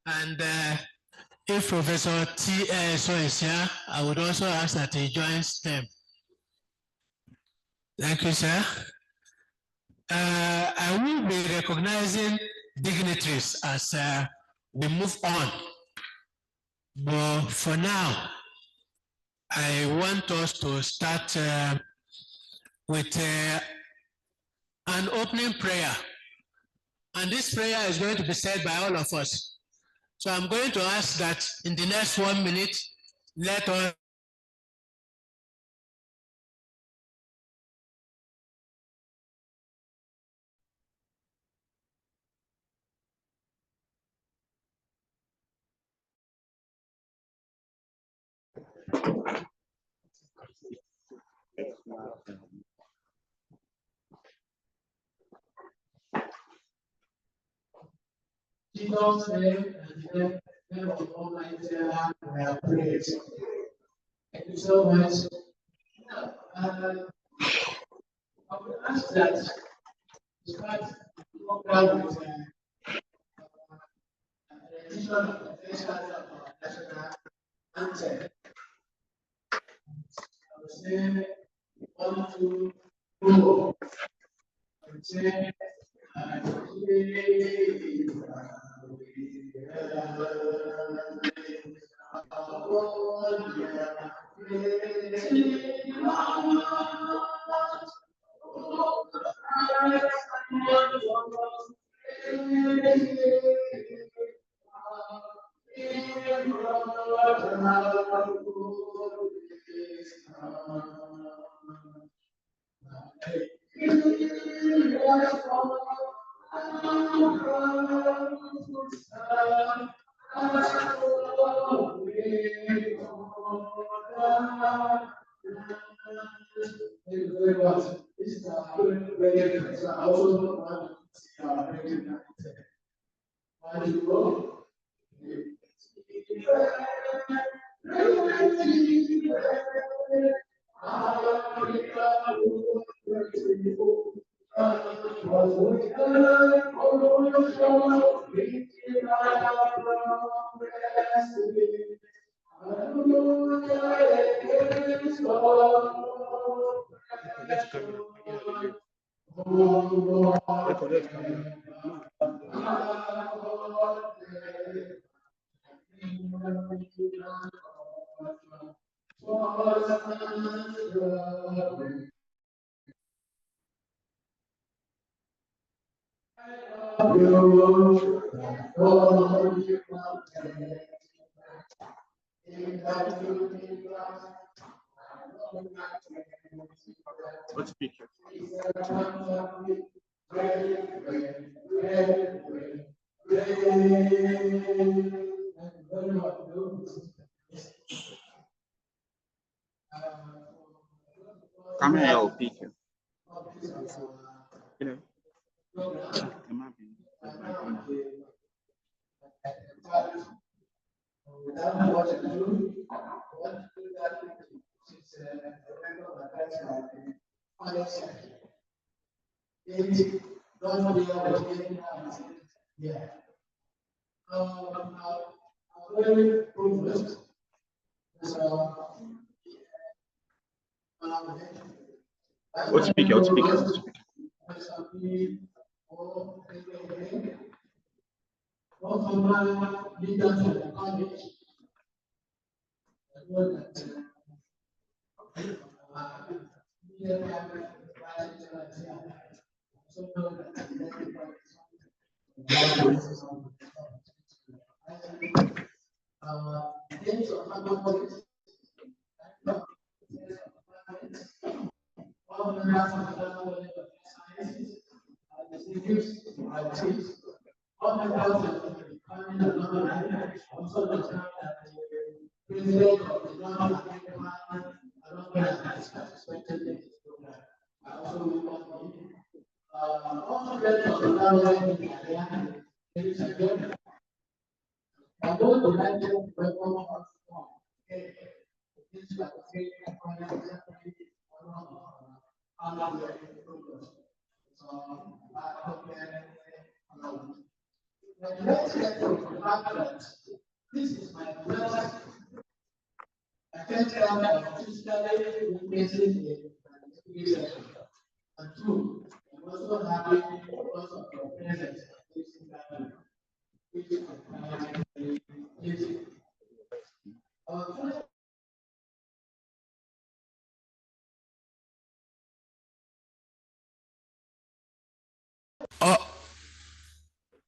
And if Professor So is here, I would also ask that he joins them. Thank you, sir. I will be recognizing dignitaries as we move on. But for now, I want us to start with an opening prayer. And this prayer is going to be said by all of us. So I'm going to ask that in the next 1 minute, let us Jesus' name and the name of Almighty God, we have prayed. Thank you so much. I would ask that to start the program with an rendition of the first part of our national anthem. I will say 1, 2, 3. I will say, What speaker? Come here, I'll pick you. You know, come up here. What speaker? What speaker? What speaker? This is my brother. I can't tell that physically witnessing the and two, I'm also happy because of your presence.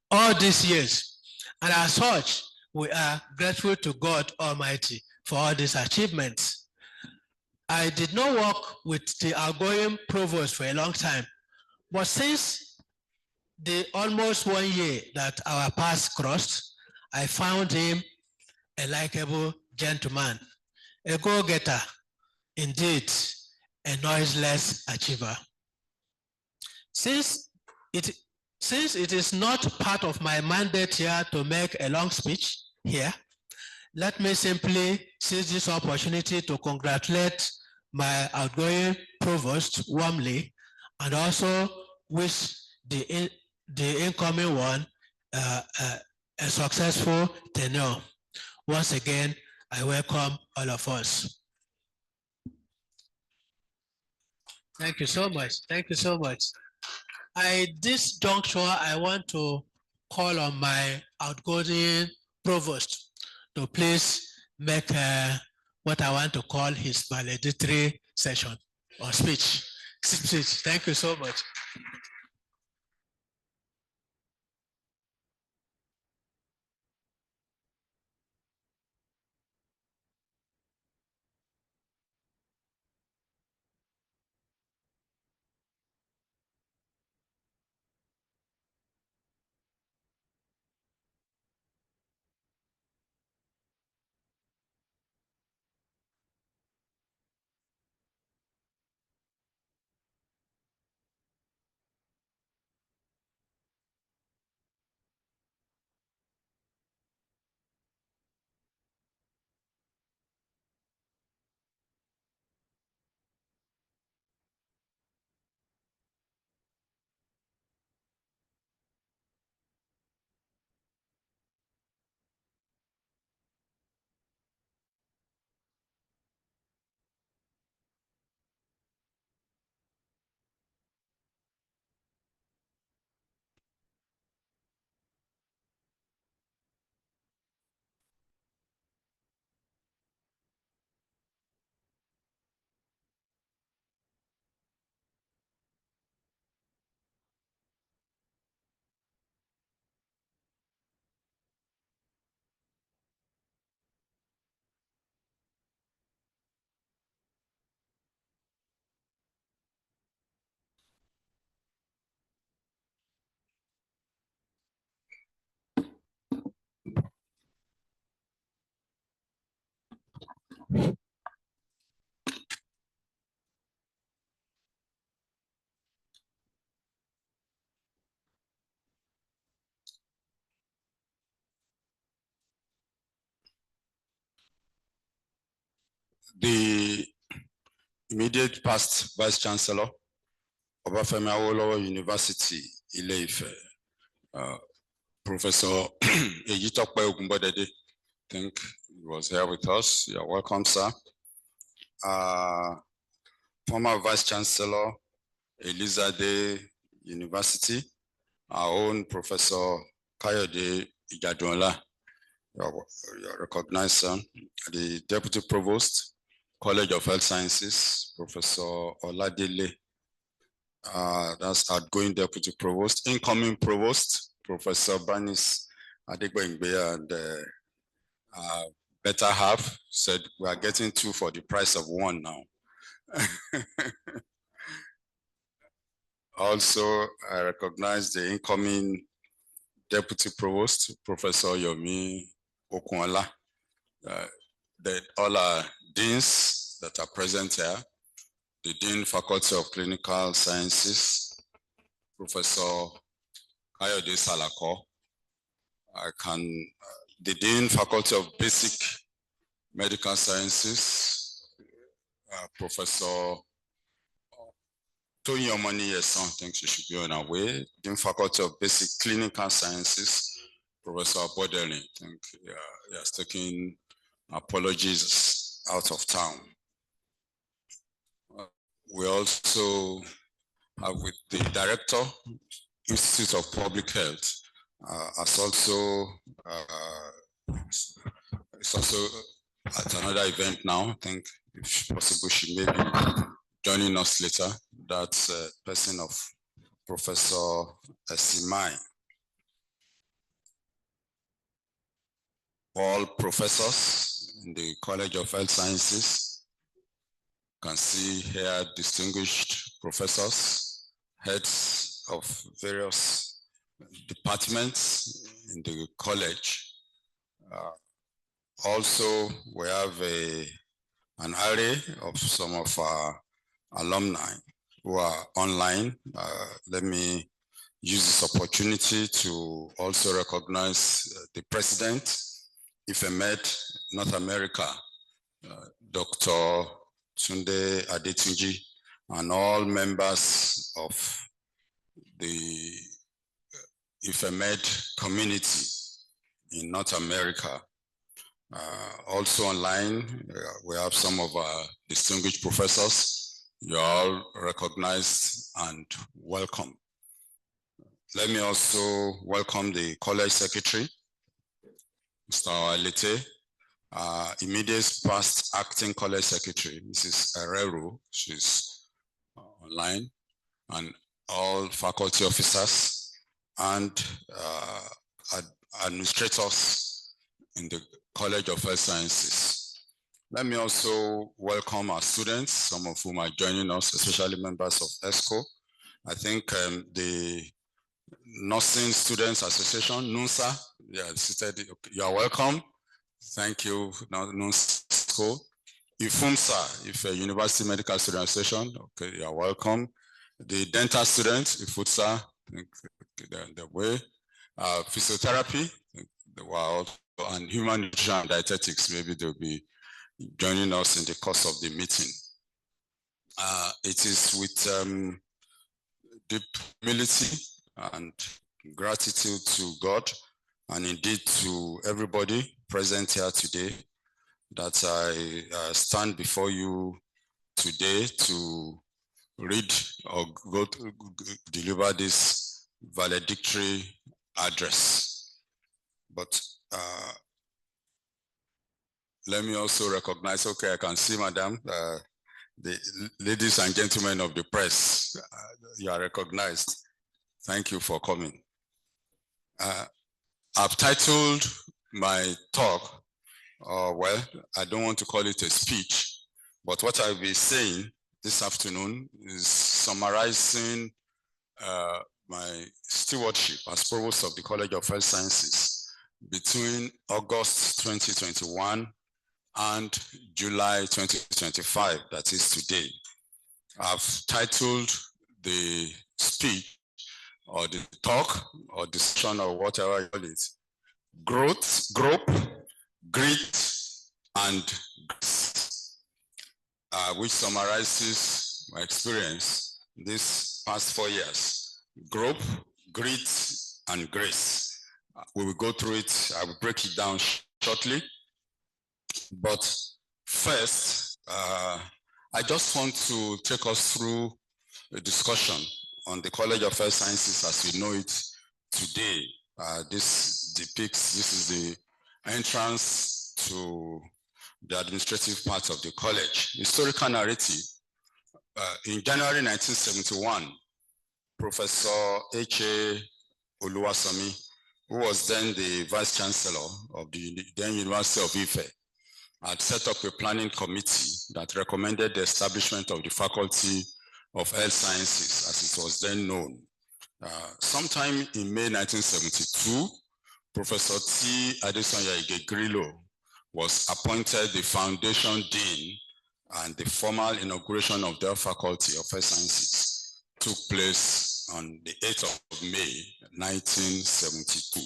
All these years. And as such, we are grateful to God Almighty for all these achievements. I did not work with the outgoing provost for a long time, but since the almost 1 year that our paths crossed, I found him a likable gentleman, a go-getter, indeed, a noiseless achiever. Since it is not part of my mandate here to make a long speech here, let me simply seize this opportunity to congratulate my outgoing provost warmly and also wish the incoming one a successful tenure. Once again, I welcome all of us. Thank you so much. Thank you so much. This juncture, I want to call on my outgoing provost to please make what I want to call his valedictory session or speech. Thank you so much. The immediate past Vice Chancellor, Obafemi Awolowo University, Ile-Ife, Professor Ejitope Ogunbodede, I think he was here with us. You're welcome, sir. Former Vice Chancellor, Elizade University, our own Professor Kayode Ijadunla, you're recognized, sir. The Deputy Provost, College of Health Sciences, Professor Oladele, that's outgoing Deputy Provost. Incoming Provost, Professor Banis Adegbengbe, and better half said we are getting 2 for the price of 1 now. Also, I recognize the incoming Deputy Provost, Professor Yomi Okunla. All our deans that are present here, the Dean Faculty of Clinical Sciences, Professor Kayode Salako, the Dean Faculty of Basic Medical Sciences, Professor Tony Omani Yeson, thinks she should be on our way, Dean Faculty of Basic Clinical Sciences, Professor Bodeni. I think he has taken apologies out of town. We also have with the Director, Institute of Public Health, it's also at another event now. I think if possible, she may be joining us later. That's a person of Professor Esimai. All professors in the College of Health Sciences. You can see here distinguished professors, heads of various departments in the college. Also, we have an array of some of our alumni who are online. Let me use this opportunity to also recognize the president, IFEMED North America, Dr. Tunde Adetunji, and all members of the IFEMED community in North America. Also online, we have some of our distinguished professors. You are all recognized and welcome. Let me also welcome the college secretary, Mr. Alete, immediate past acting college secretary, Mrs. Herrero, she's online, and all faculty officers and administrators in the College of Health Sciences. Let me also welcome our students, some of whom are joining us, especially members of ESCO. I think the Nursing Students Association, NUNSA, you are welcome. Thank you, NUNSA. IFUMSA, if a University Medical Student Association, okay, you are welcome. The dental students, IFUTSA, the way. Physiotherapy, the world, and human nutrition and dietetics, maybe they'll be joining us in the course of the meeting. It is with deep humility and gratitude to God and indeed to everybody present here today that I stand before you today to read or deliver this valedictory address. But let me also recognize, okay, I can see Madam, the ladies and gentlemen of the press, you are recognized. Thank you for coming. I've titled my talk, well, I don't want to call it a speech, but what I'll be saying this afternoon is summarizing my stewardship as Provost of the College of Health Sciences between August 2021 and July 2025, that is today. I've titled the speech or the talk or discussion or whatever you call it, Growth, Grit, and Grace, which summarizes my experience this past 4 years. Growth, Grit, and Grace. We will go through it. I will break it down shortly. But first, I just want to take us through a discussion on the College of Health Sciences as we know it today. This depicts, this is the entrance to the administrative part of the college. Historical narrative. In January 1971, Professor H.A. Oluwasami, who was then the Vice Chancellor of the then University of Ife, had set up a planning committee that recommended the establishment of the Faculty of Health Sciences, as it was then known. Sometime in May 1972, Professor T. Adesanya Igegrillo was appointed the Foundation Dean, and the formal inauguration of their Faculty of Health Sciences took place on the 8th of May, 1972.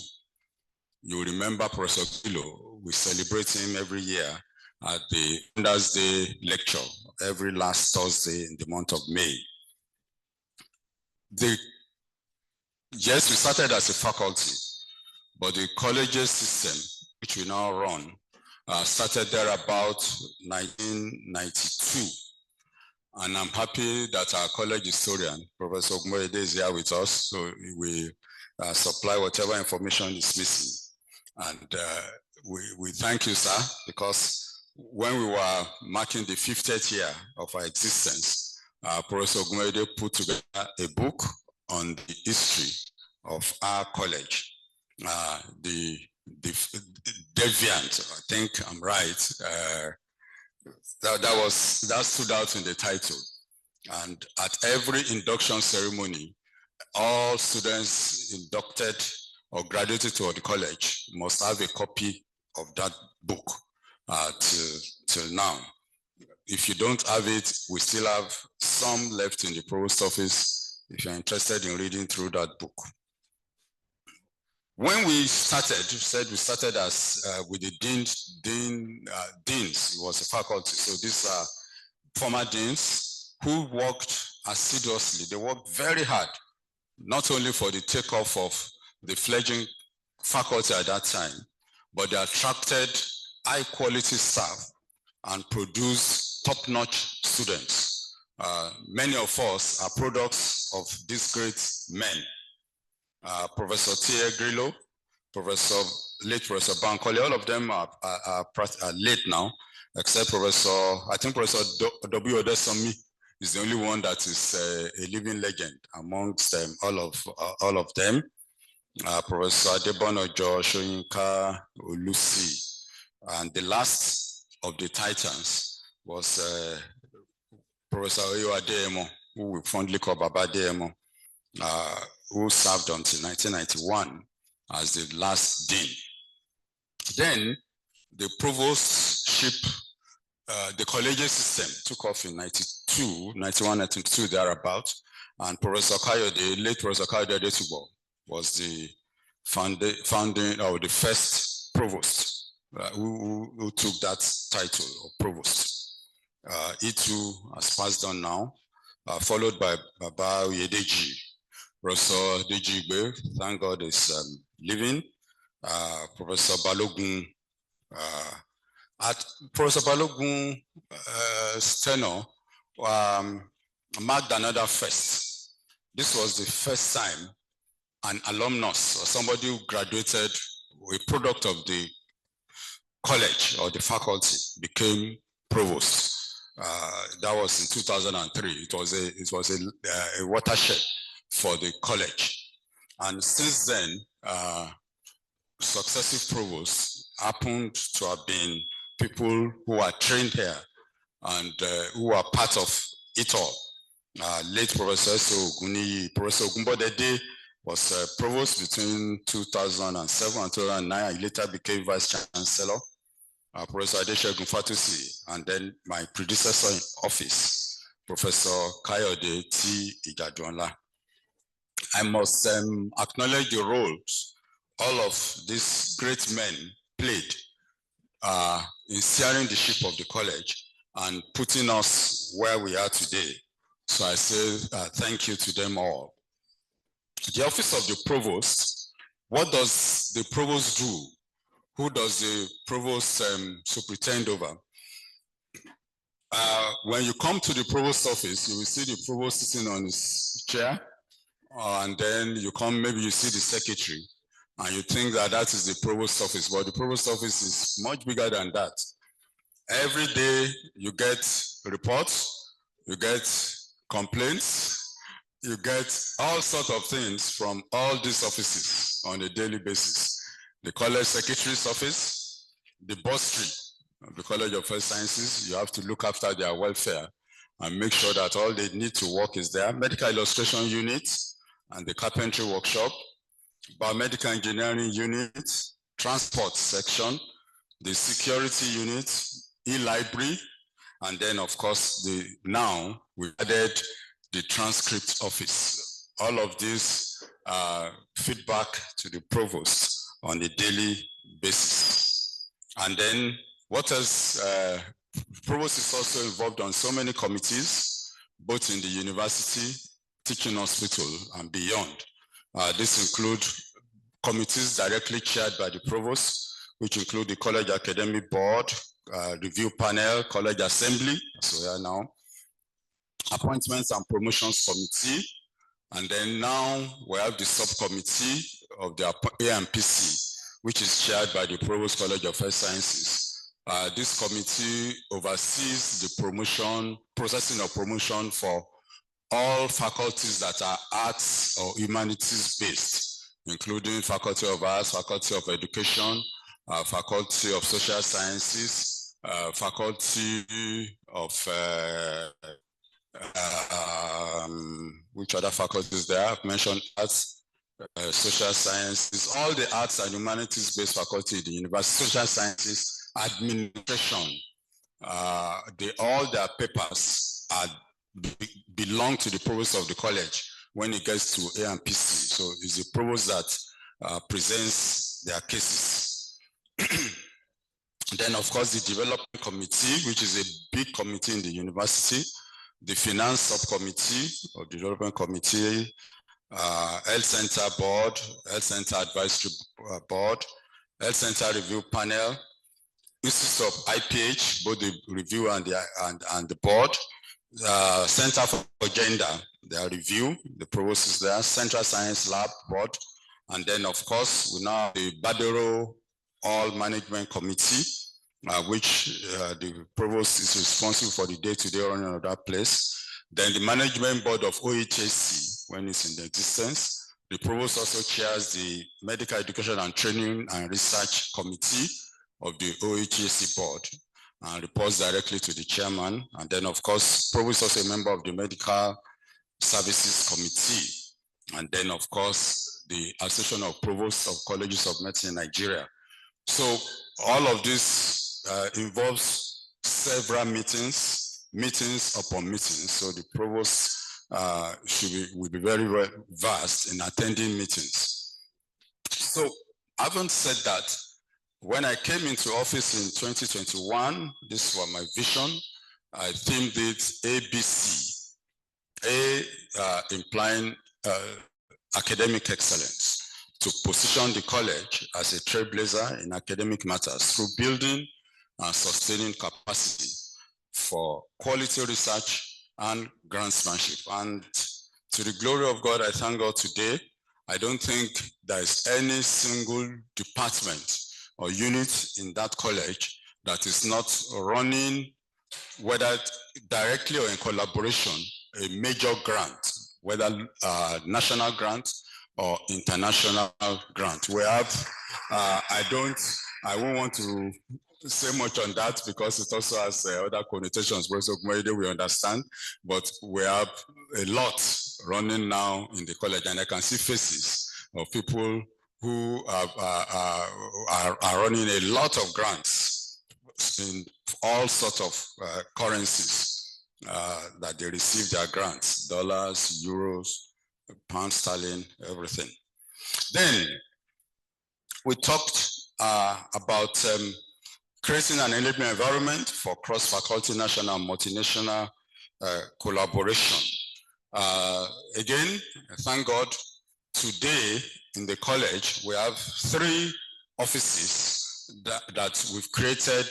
You remember Professor Grillo, we celebrate him every year at the Founders Day lecture, every last Thursday in the month of May. Yes, we started as a faculty, but the colleges system, which we now run, started there about 1992. And I'm happy that our college historian, Professor Ogmoede, is here with us, so we supply whatever information is missing. And we thank you, sir, because when we were marking the 50th year of our existence, Professor Ogmoede put together a book on the history of our college. The deviant, I think I'm right, that stood out in the title. And at every induction ceremony, all students inducted or graduated to the college must have a copy of that book till now. If you don't have it, we still have some left in the provost office if you're interested in reading through that book. When we started, we started as with the deans, it was a faculty. So these are former deans who worked assiduously. They worked very hard, not only for the takeoff of the fledgling faculty at that time, but they attracted high quality staff and produced top-notch students. Many of us are products of these great men. Professor T.A. Grillo, late Professor Bankole, all of them are late now, except I think Professor W. Odesomi is the only one that is a living legend amongst them, all of them. Professor Adebonojo, Shoyinka, Olusi, and the last of the titans was Professor Oyo Adeyemo, who we fondly call Baba Adeyemo, who served until 1991 as the last dean. Then the provostship, the collegiate system took off in 91, 92, thereabout, and Professor Kayode, late Professor Kayode Adetubo, was the founding or the first provost who took that title of provost. He too has passed on now, followed by Baba Uyedeji. Professor Dejigbe, thank God, is living. Professor Balogun, at Professor Balogun's tenure marked another first. This was the first time an alumnus or somebody who graduated, a product of the college or the faculty, became provost. That was in 2003. It was a watershed for the college. And since then, successive provosts happened to have been people who are trained here and who are part of it all. Late Professor Oguni, Professor Ogunbodede was provost between 2007 and 2009. He later became vice chancellor. Professor Adeshegun Fatusi, and then my predecessor in office, Professor Kayode T. Ijadonla. I must acknowledge the roles all of these great men played in steering the ship of the college and putting us where we are today. So I say thank you to them all. The office of the provost, what does the provost do? Who does the provost superintend over? When you come to the provost office, you will see the provost sitting on his chair, and then you come, maybe you see the secretary, and you think that that is the provost office, but the provost office is much bigger than that. Every day you get reports, you get complaints, you get all sorts of things from all these offices on a daily basis. The college secretary's office, the bursary of the College of Health Sciences, you have to look after their welfare and make sure that all they need to work is there. Medical illustration unit and the carpentry workshop, biomedical engineering unit, transport section, the security unit, e-library, and then of course now we added the transcript office. All of this feedback to the provost on a daily basis. And then what else? Provost is also involved on so many committees, both in the university, teaching hospital, and beyond. This includes committees directly chaired by the provost, which include the college academic board, review panel, college assembly, so we are now, appointments and promotions committee, and then now we have the subcommittee of the AMPC, which is chaired by the Provost College of Health Sciences. This committee oversees the processing of promotion for all faculties that are arts or humanities based, including Faculty of Arts, Faculty of Education, Faculty of Social Sciences, Faculty of which other faculties there? I've mentioned arts, social sciences, all the arts and humanities based faculty in the university, social sciences, administration, all their papers belong to the provost of the college when it gets to AMPC. So it's the provost that presents their cases. Then of course the development committee, which is a big committee in the university, the finance subcommittee or development committee, health center board, health center advisory board, health center review panel, Institute of IPH, both the review and the board, Center for Gender, their review, the provost is there, Central Science Lab board, and then of course we now have the Badero All Management Committee, which the provost is responsible for the day-to-day running of that place. Then the management board of OHSC, when it's in existence. The provost also chairs the Medical Education and Training and Research Committee of the OHSC board and reports directly to the chairman. And then of course, provost is also a member of the Medical Services Committee. And then of course, the Association of Provosts of Colleges of Medicine in Nigeria. So all of this involves several meetings upon meetings. So the provost will be very vast in attending meetings. So having said that, when I came into office in 2021, this was my vision. I themed it ABC, implying academic excellence, to position the college as a trailblazer in academic matters through building and sustaining capacity for quality research and grantsmanship. And to the glory of God, I thank God today. I don't think there is any single department or unit in that college that is not running, whether directly or in collaboration, a major grant, whether national grant or international grant. We have, I won't want to say much on that because it also has other connotations. So we understand, but we have a lot running now in the college, and I can see faces of people who are running a lot of grants in all sorts of currencies that they receive their grants, dollars, euros, pound sterling, everything. Then we talked about creating an enabling environment for cross-faculty, national, and multinational collaboration. Again, thank God, today in the college, we have 3 offices that we've created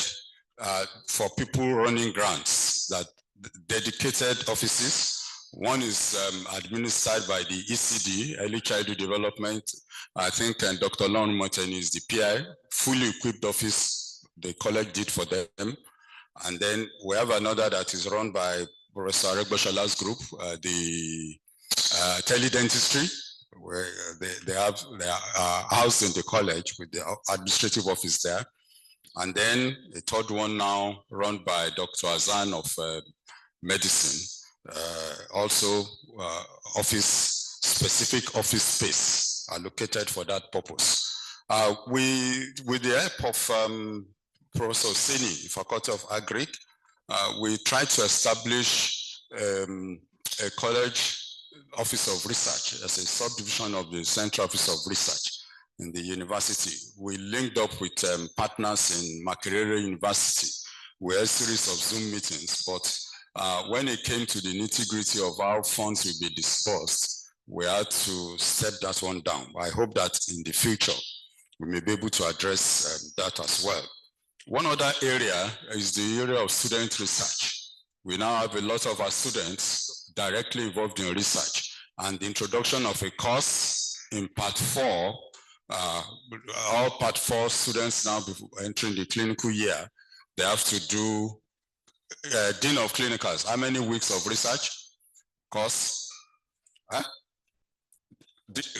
for people running grants, that dedicated offices. One is administered by the ECD, Early Childhood Development. I think Dr. Lon Martin is the PI, fully equipped office the college did for them. And then we have another that is run by Professor Aregboshala's group, the teledentistry, where they are housed in the college with the administrative office there. And then a third one now run by Dr. Azan of medicine, also specific office space allocated for that purpose. With the help of Professor Seni, Faculty of Agric, we tried to establish a college office of research as a subdivision of the Central Office of Research in the university. We linked up with partners in Makerere University. We had a series of Zoom meetings, but when it came to the nitty-gritty of how funds will be dispersed, we had to step that one down. I hope that in the future, we may be able to address that as well. One other area is the area of student research. We now have a lot of our students directly involved in research, and the introduction of a course in part 4, all part 4 students now entering the clinical year, they have to do Dean of Clinicals. How many weeks of research course?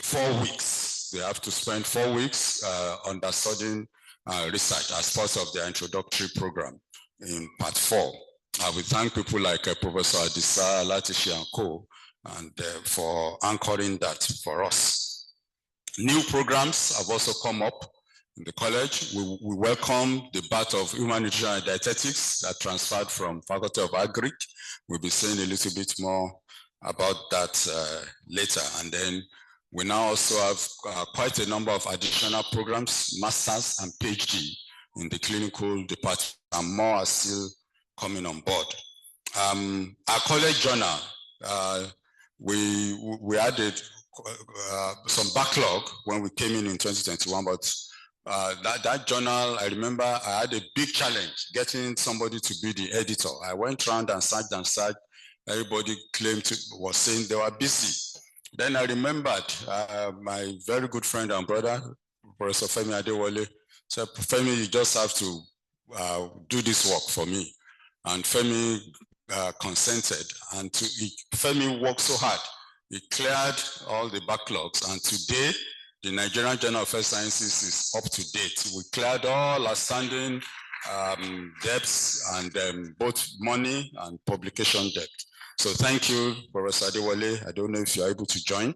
4 weeks. They have to spend 4 weeks understudying research as part of their introductory program in part 4. We thank people like Professor Adisa, Latishi and Co. and for anchoring that for us. New programs have also come up in the college. We welcome the batch of human nutrition and dietetics that transferred from Faculty of Agric. We'll be saying a little bit more about that later. And then we now also have quite a number of additional programs, masters and PhD in the clinical department, and more are still coming on board. Our college journal, we added some backlog when we came in 2021, but that journal, I remember I had a big challenge getting somebody to be the editor. I went around and searched and searched. Everybody was saying they were busy. Then I remembered my very good friend and brother, Professor Femi Adewale, said, Femi, you just have to do this work for me. And Femi consented, and Femi worked so hard. He cleared all the backlogs, and today the Nigerian Journal of Health Sciences is up to date. We cleared all outstanding debts and both money and publication debt. So thank you, Professor Adewale. I don't know if you're able to join.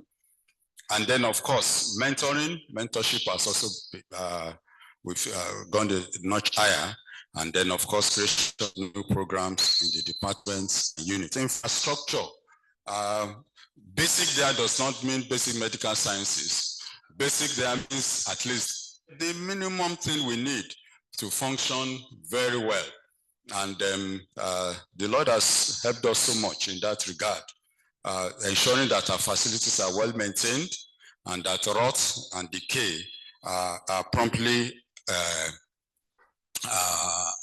And then, of course, mentorship has also, we've gone a notch higher. And then, of course, creation of new programs in the departments and units. Infrastructure. Basic there does not mean basic medical sciences. Basic there means at least the minimum thing we need to function very well. And the Lord has helped us so much in that regard, ensuring that our facilities are well maintained and that rot and decay are promptly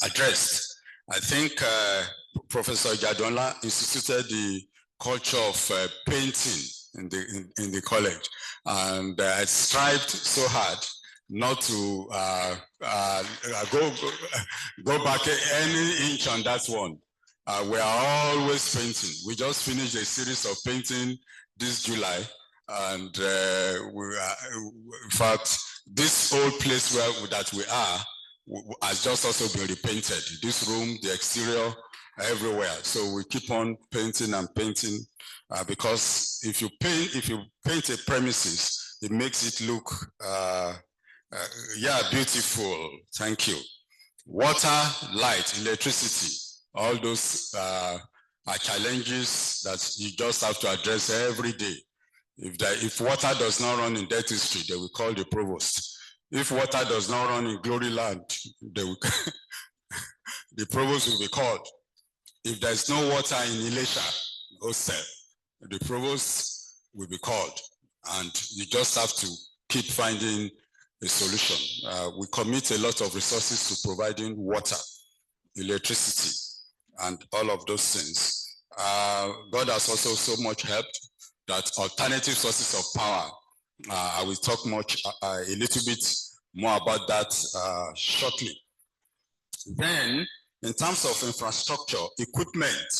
addressed. I think Professor Jadonla instituted the culture of painting in the college, and I strived so hard not to go back any inch on that one. We are always painting. We just finished a series of painting this July, and in fact, this old place that we are has just also been repainted. This room, the exterior, everywhere. So we keep on painting and painting because if you paint a premises, it makes it look beautiful. Thank you. Water, light, electricity, all those are challenges that you just have to address every day. If water does not run in Dirty Street, they will call the provost. If water does not run in Glory Land, they will the provost will be called. If there's no water in Elisha hostel, the provost will be called. And you just have to keep finding a solution. We commit a lot of resources to providing water, electricity, and all of those things. God has also so much helped that alternative sources of power, I will talk a little bit more about that shortly. Then, in terms of infrastructure, equipment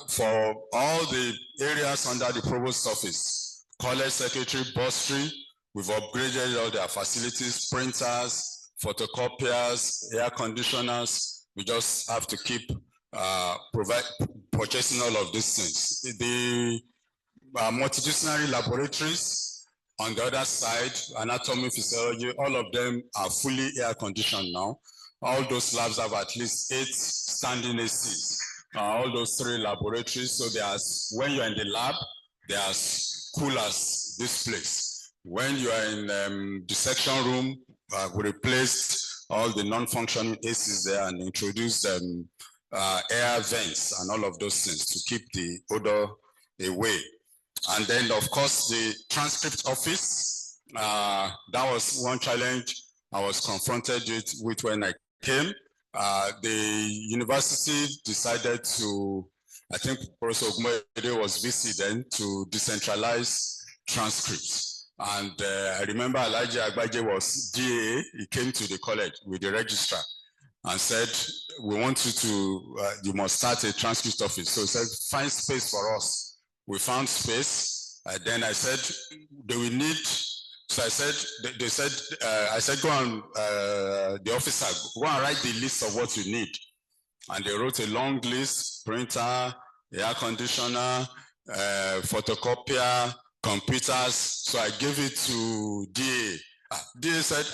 for all the areas under the provost office, college secretary, bursary, we've upgraded all their facilities, printers, photocopiers, air conditioners. We just have to keep purchasing all of these things. The multidisciplinary laboratories, on the other side, anatomy, physiology, all of them are fully air conditioned now. All those labs have at least 8 standing ACs. All those 3 laboratories, so when you're in the lab, they're as cool as this place. When you are in the section room, we replaced all the non-functioning ACs there and introduced air vents and all of those things to keep the odor away. And then, of course, the transcript office, that was one challenge I was confronted with when I came. The university decided to, I think Professor Ogumede was VC then, to decentralize transcripts. And I remember Alhaji Agbaje was DA, he came to the college with the registrar and said, we want you to, you must start a transcript office. So he said, find space for us. We found space. Then I said, do we need, so I said, they said, I said, go on, the officer, go and write the list of what you need. And they wrote a long list: printer, air conditioner, photocopier, computers. So I gave it to DA. DA said,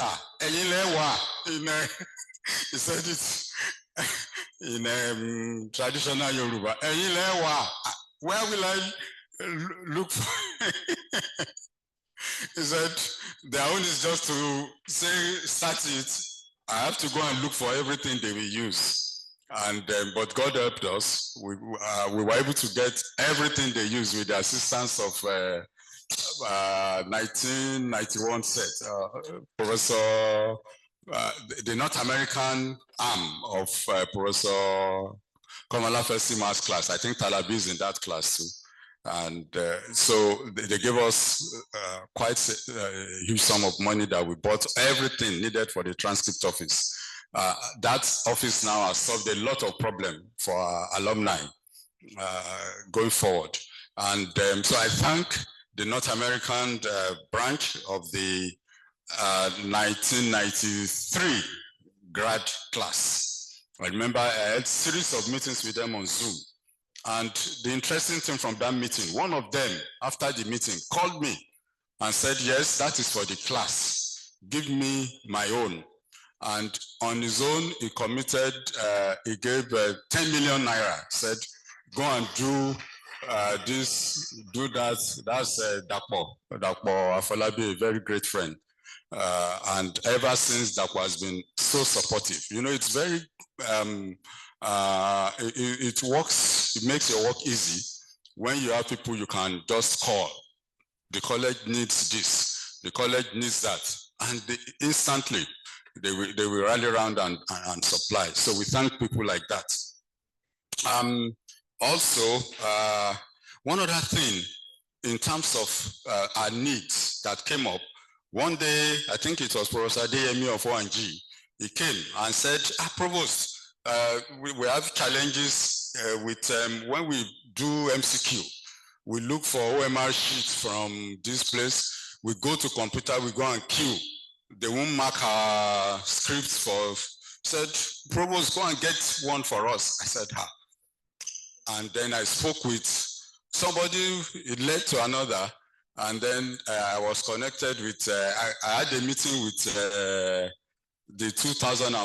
he said it in traditional Yoruba. Where will I look for? He said, their own is just to say, start it. I have to go and look for everything they will use. And but God helped us. We were able to get everything they use with the assistance of 1991 set. Professor, the North American arm of Professor Kamala Fesima's class. I think Talabi is in that class too. And so they gave us quite a huge sum of money that we bought everything needed for the transcript office. That office now has solved a lot of problems for our alumni going forward. And so I thank the North American branch of the 1993 grad class. I remember I had a series of meetings with them on Zoom. And the interesting thing from that meeting, one of them, after the meeting, called me and said, yes, that is for the class. Give me my own. And on his own, he committed, he gave 10 million naira, said, go and do this, do that. That's Dapo Afolabi, a very great friend. And ever since, Dapo has been so supportive. You know, it's very, it works, it makes your work easy when you have people you can just call. The college needs this, the college needs that. And instantly, they will rally around and supply. So we thank people like that. Also, one other thing in terms of our needs that came up, one day, I think it was Professor Adeyemi of ONG, he came and said, Provost, we have challenges with when we do MCQ, we look for OMR sheets from this place, we go to computer, we go and queue. They won't mark our scripts for, said, Provost, go and get one for us. I said, ha. And then I spoke with somebody, it led to another. And then I was connected with, I had a meeting with the 2000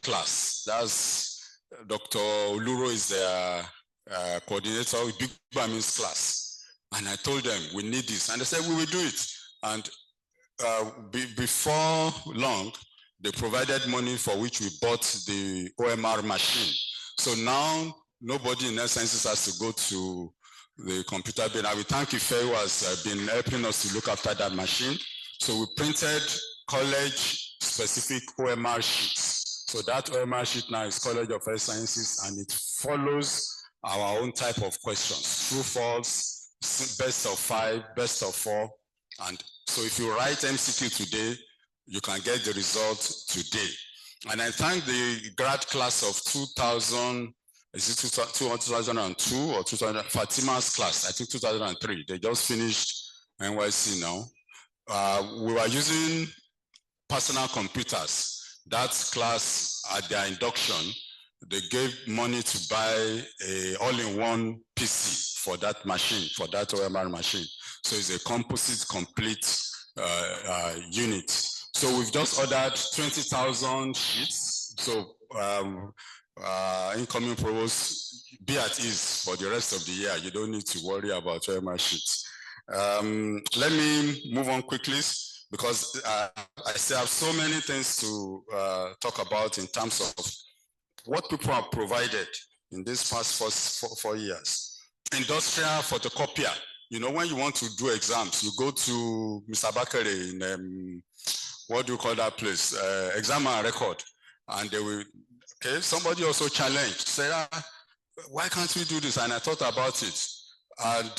class. That's Dr. Oluro is the coordinator with Big Bamin's class. And I told them, we need this. And they said, we will do it. And before long, they provided money for which we bought the OMR machine. So now nobody in Sciences has to go to the computer bin. I will thank Ife who has been helping us to look after that machine. So we printed college-specific OMR sheets. So that OMR sheet now is College of Health Sciences, and it follows our own type of questions: true, false, best of 5, best of 4. And so if you write MCQ today, you can get the result today. And I thank the grad class of 2000, is it 2002 or 2000, Fatima's class, I think 2003. They just finished NYC now. We were using personal computers. That class at their induction, they gave money to buy a all-in-one PC for that machine, for that OMR machine. So it's a composite complete unit. So we've just ordered 20,000 sheets. So incoming provost, be at ease for the rest of the year. You don't need to worry about OMR sheets. Let me move on quickly because I still have so many things to talk about in terms of what people have provided in these past 4 years. Industrial photocopier. you know, when you want to do exams, you go to Mr. Bakare in, what do you call that place? Exam and record. And they will, okay, somebody also challenged, said, why can't we do this? And I thought about it. And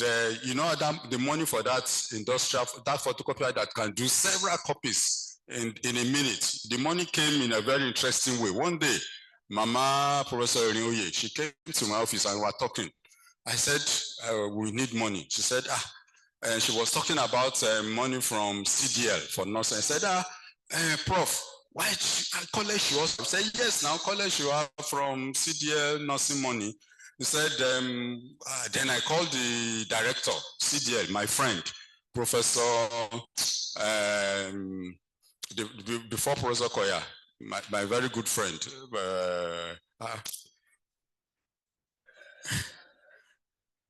you know, the money for that industrial, that photocopier that can do several copies in a minute, the money came in a very interesting way. One day, Mama Professor Rinoye, she came to my office and we were talking. I said, we need money. She said, and she was talking about money from CDL for nursing. I said, Prof, why college you also? I said, yes, now college you have from CDL nursing money. He said, then I called the director, CDL, my friend, Professor, before Professor Koya, my very good friend.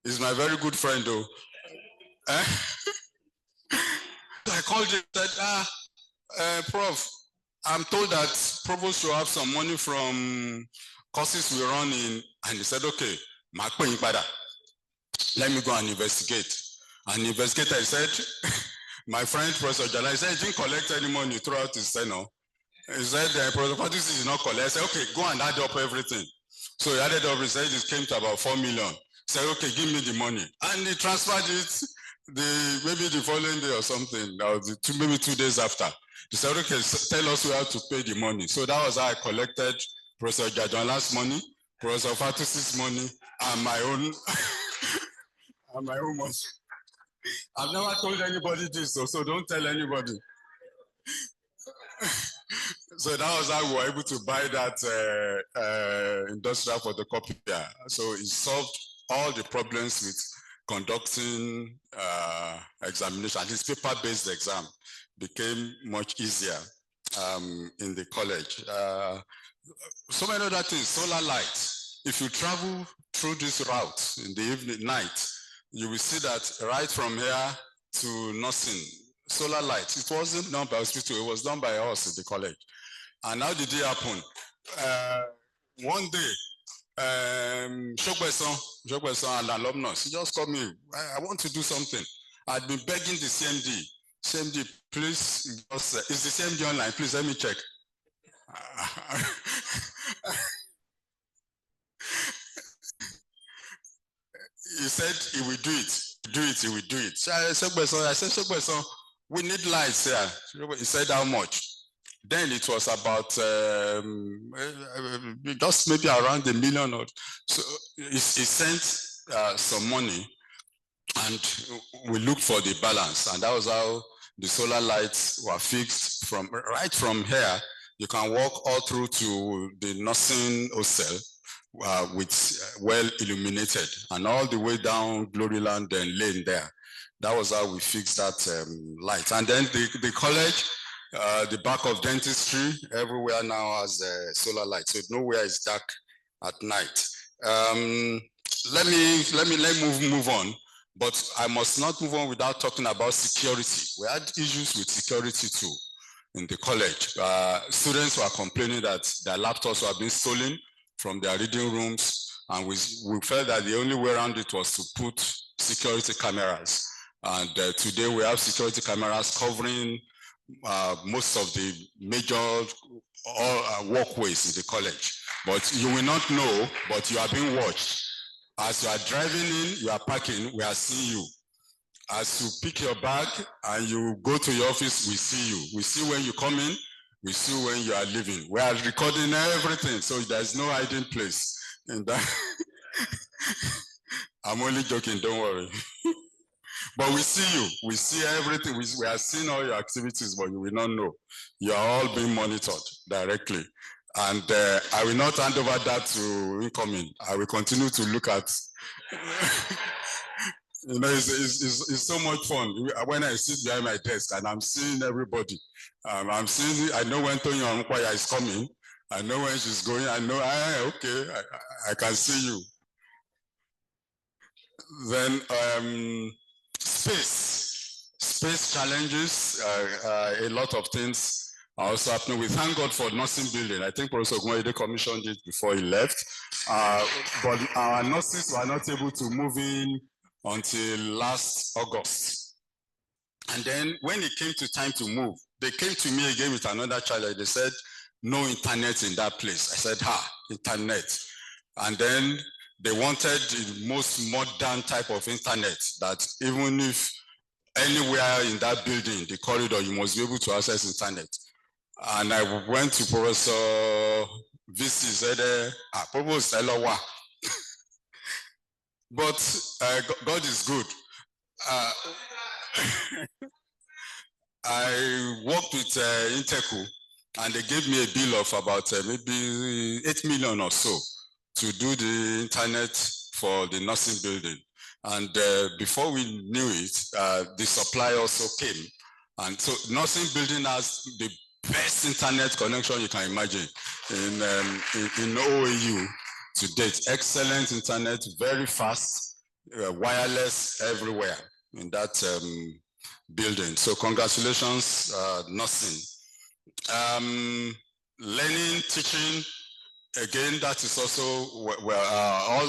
He's my very good friend though. I called him and said, Prof, I'm told that Provost should have some money from courses we run in, and he said, okay, let me go and investigate. And the investigator, he said, my friend, Professor Jala, he said he didn't collect any money throughout his tenure. He said, Professor Patis did not collect. I said, okay, go and add up everything. So he added up, he said it came to about 4 million. He said, okay, give me the money. And he transferred it maybe the following day or something, or maybe 2 days after. He said, okay, tell us where to pay the money. So that was how I collected Professor Jadonla's money, Professor Fatus's money, and my own, and my own money. I've never told anybody this, so don't tell anybody. So that was how we were able to buy that industrial photocopier. So it solved all the problems with conducting examination. At least paper-based exam became much easier in the college. So many other things, solar lights. If you travel through this route in the evening, night, you will see that right from here to nursing, solar lights. It wasn't done by hospital, it was done by us in the college. And how did it happen? One day, Shokweson and alumnus, he just called me, I want to do something. I'd been begging the CMD. CMD, please, is the CMD online? Please let me check. He said he will do it. He will do it. So I said, Shokweson, we need lights here. He said, how much? Then it was about just maybe around $1 million. Or so he sent some money, and we looked for the balance, and that was how the solar lights were fixed from right from here. You can walk all through to the nursing hostel with well illuminated, and all the way down Gloryland and Lane there. That was how we fixed that light. And then the college, the back of dentistry, everywhere now has solar light, so nowhere is dark at night. Let me move on, but I must not move on without talking about security. We had issues with security too in the college. Students were complaining that their laptops were being stolen from their reading rooms, and we felt that the only way around it was to put security cameras. And today we have security cameras covering most of the major walkways in the college. But you will not know, but you are being watched. As you are driving in, you are parking, we are seeing you. As you pick your bag and you go to your office, we see you. We see when you come in, we see when you are leaving. We are recording everything, so there's no hiding place in that. I'm only joking, don't worry. But we see you, we see everything. We are seeing all your activities, but you will not know. You are all being monitored directly. And I will not hand over that to incoming. I will continue to look at, you know, it's so much fun. When I sit behind my desk and I'm seeing everybody, I'm seeing, I know when Tony Onkwaya is coming, I know when she's going, I know, okay, I can see you. Then space challenges, a lot of things are also happening. We thank God for nursing building. I think Professor Ogunwayede commissioned it before he left, but our nurses were not able to move in until last August. And then when it came to time to move, they came to me again with another challenge. They said, no internet in that place. I said, internet. And then they wanted the most modern type of internet that even if anywhere in that building, the corridor, you must be able to access internet. And I went to Professor VC, said, Provost, but God is good. I worked with Inteco, and they gave me a bill of about maybe 8 million or so to do the internet for the nursing building. And before we knew it, the supply also came. And so nursing building has the best internet connection you can imagine in OAU to date. Excellent internet, very fast, wireless everywhere in that building. So congratulations, nursing. Learning, teaching, again, that is also where all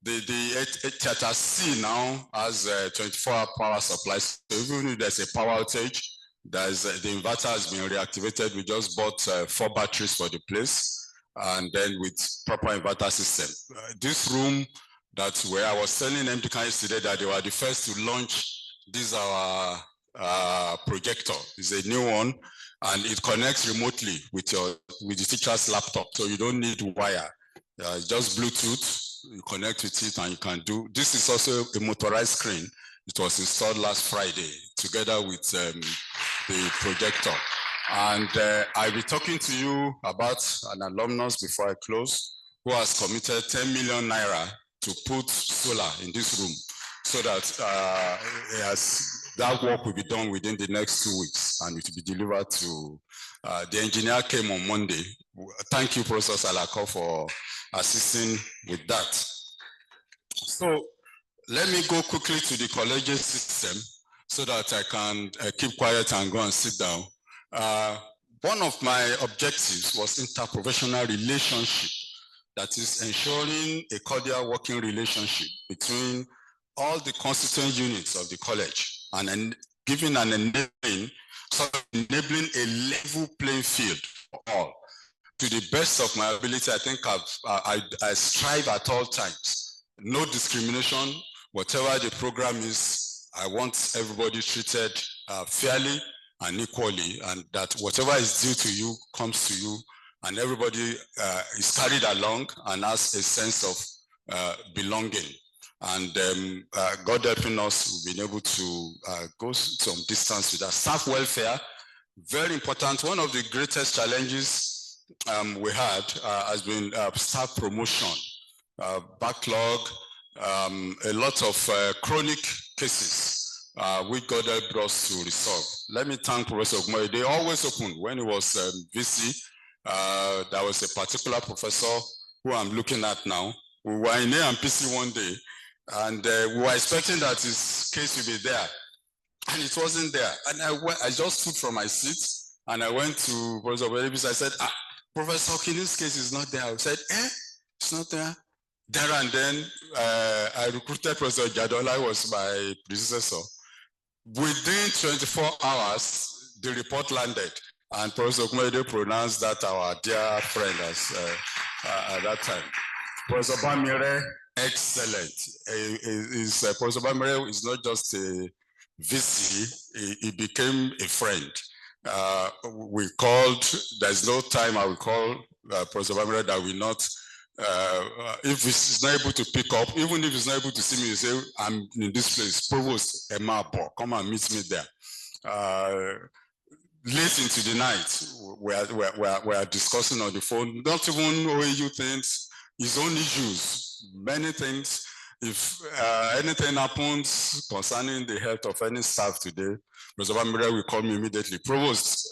the theater C now has 24-hour power supply. So even if there's a power outage, there's the inverter has been reactivated. We just bought 4 batteries for the place, and then with proper inverter system. This room, that's where I was telling them yesterday that they were the first to launch this our projector. It's a new one, and it connects remotely with the teacher's laptop, so you don't need wire. It's just Bluetooth. You connect with it, and you can do. This is also a motorized screen. It was installed last Friday together with the projector. And I'll be talking to you about an alumnus before I close, who has committed 10 million naira to put solar in this room, so that that work will be done within the next 2 weeks, and it will be delivered to the engineer came on Monday. Thank you, Professor Salako, for assisting with that. So let me go quickly to the collegiate system so that I can keep quiet and go and sit down. One of my objectives was interprofessional relationship, that is ensuring a cordial working relationship between all the constituent units of the college and giving an enabling, so enabling a level playing field for all. To the best of my ability, I think I strive at all times. No discrimination, whatever the program is, I want everybody treated fairly and equally, and that whatever is due to you comes to you, and everybody is carried along and has a sense of belonging. And God helping us, we've been able to go some distance with that. Staff welfare, very important. One of the greatest challenges we had has been staff promotion, backlog, a lot of chronic cases which God helped us to resolve. Let me thank Professor Ogmoye. They always opened. When it was VC, there was a particular professor who I'm looking at now. We were in AMPC one day, and we were expecting that his case would be there, and it wasn't there. And I just stood from my seat, and I went to Professor Ogmoye. I said, Professor Okini's case is not there. I said, it's not there. There and then, I recruited Professor Jadola, who was my predecessor. Within 24 hours, the report landed, and Professor Ogmoye pronounced that our dear friend at that time. Professor Bamire, excellent. Professor Bamire is not just a VC, he became a friend. We called, there's no time I will call Professor Bamire that will not, if he's not able to pick up, even if he's not able to see me, he say, I'm in this place, Provost Emabo, come and meet me there. Late into the night, we are discussing on the phone, not even OAU things, his own issues, many things. If anything happens concerning the health of any staff today, Professor Bamire will call me immediately. Provost,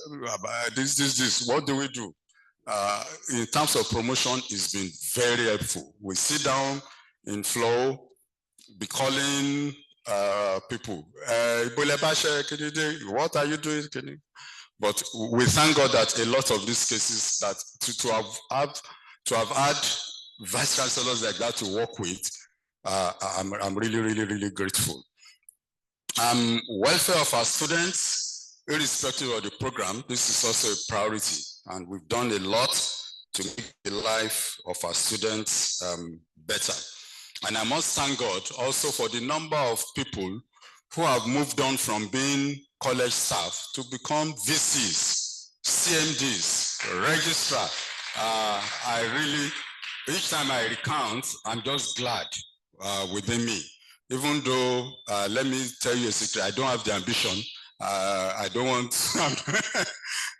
this, what do we do? In terms of promotion, it's been very helpful. We sit down in flow, be calling people. What are you doing? But we thank God that a lot of these cases that to have had vice chancellors like that to work with, I'm really, really, really grateful. Welfare of our students, irrespective of the program, this is also a priority, and we've done a lot to make the life of our students better. And I must thank God also for the number of people who have moved on from being college staff to become VCs, CMDs, registrar. I really, each time I recount, I'm just glad within me. Even though, let me tell you a secret, I don't have the ambition. I don't want,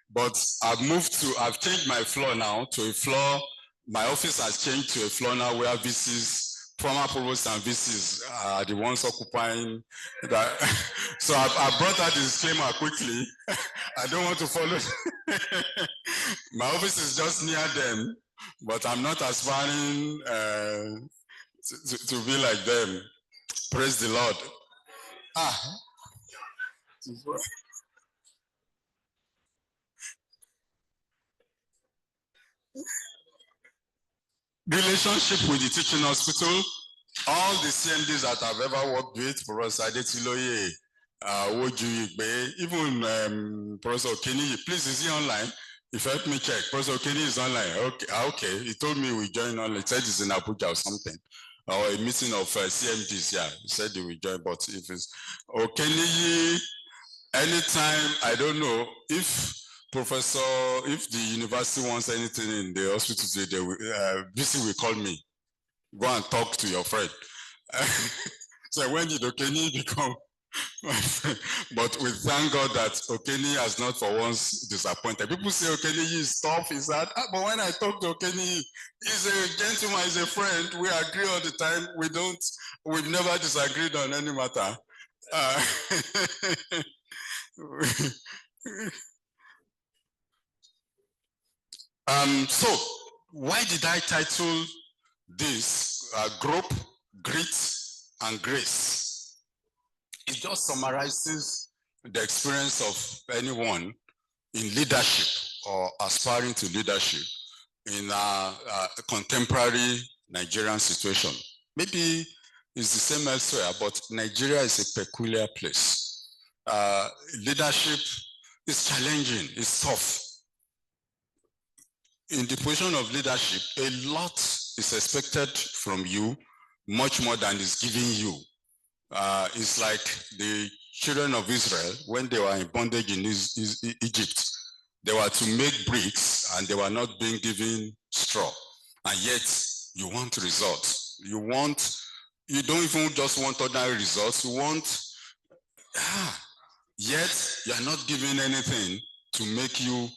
but I've changed my floor now to a floor. My office has changed to a floor now where VCs, former provosts and VCs are the ones occupying that. So I brought that disclaimer quickly. I don't want to follow. My office is just near them, but I'm not aspiring to be like them. Praise the Lord. Relationship with the teaching hospital, all the CMDs that I've ever worked with, Professor Adetiloye, even Professor Kenny, please, is he online? If you help me check, Professor Kenny is online. Okay. He told me we join online. He said he's in Abuja or something, or a meeting of CMDs. Yeah, he said he will join, but if it's Kenny, anytime, I don't know if the university wants anything in the hospital today, VC will call me. Go and talk to your friend. So when did Okeni become my friend? But we thank God that Okeni has not for once disappointed. People say Okeni is tough, is that? But when I talk to Okeni, he's a gentleman, he's a friend. We agree all the time. We've never disagreed on any matter. So why did I title this Group, Grit, and Grace? It just summarizes the experience of anyone in leadership or aspiring to leadership in a contemporary Nigerian situation. Maybe it's the same elsewhere, but Nigeria is a peculiar place. Leadership is challenging, it's tough. In the position of leadership, a lot is expected from you, much more than is given you. It's like the children of Israel, when they were in bondage in Egypt, they were to make bricks and they were not being given straw. And yet you want results. You don't even just want ordinary results. You want, yet you are not given anything to make you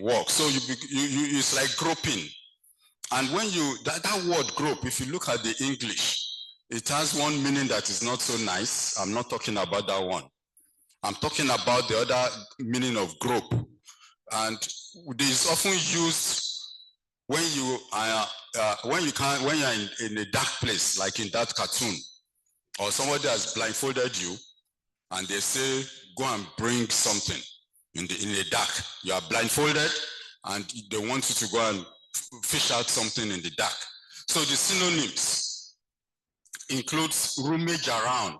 work. So it's like groping. And when that word grope, if you look at the English, it has one meaning that is not so nice. I'm not talking about that one. I'm talking about the other meaning of grope. And it is often used when you are in a dark place, like in that cartoon, or somebody has blindfolded you, and they say, go and bring something in the dark. You are blindfolded, and they want you to go and fish out something in the dark. So the synonyms includes rummage around,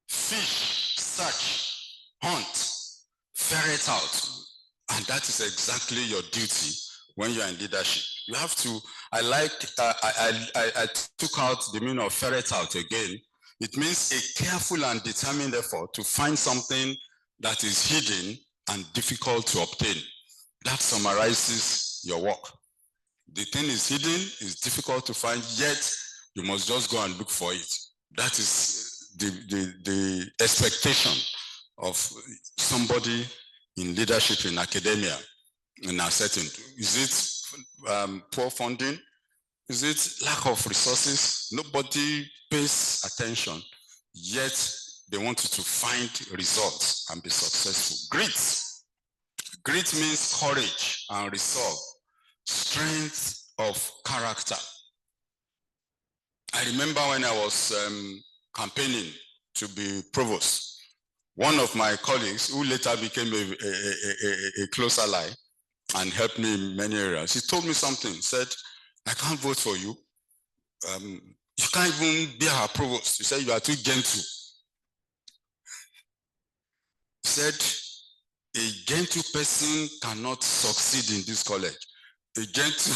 fish, search, hunt, ferret out. And that is exactly your duty when you are in leadership. You have to, I took out the meaning of ferret out again. It means a careful and determined effort to find something that is hidden and difficult to obtain. That summarizes your work. The thing is hidden, it's difficult to find, yet you must just go and look for it. That is the expectation of somebody in leadership in academia in our setting. Is it poor funding? Is it lack of resources? Nobody pays attention, yet they want you to find results and be successful. Grit. Grit means courage and resolve, strength of character. I remember when I was campaigning to be provost, one of my colleagues, who later became a close ally and helped me in many areas, he told me something, said, I can't vote for you. can't even be our provost. He said, you are too gentle. He said, a gentle person cannot succeed in this college. A gentle,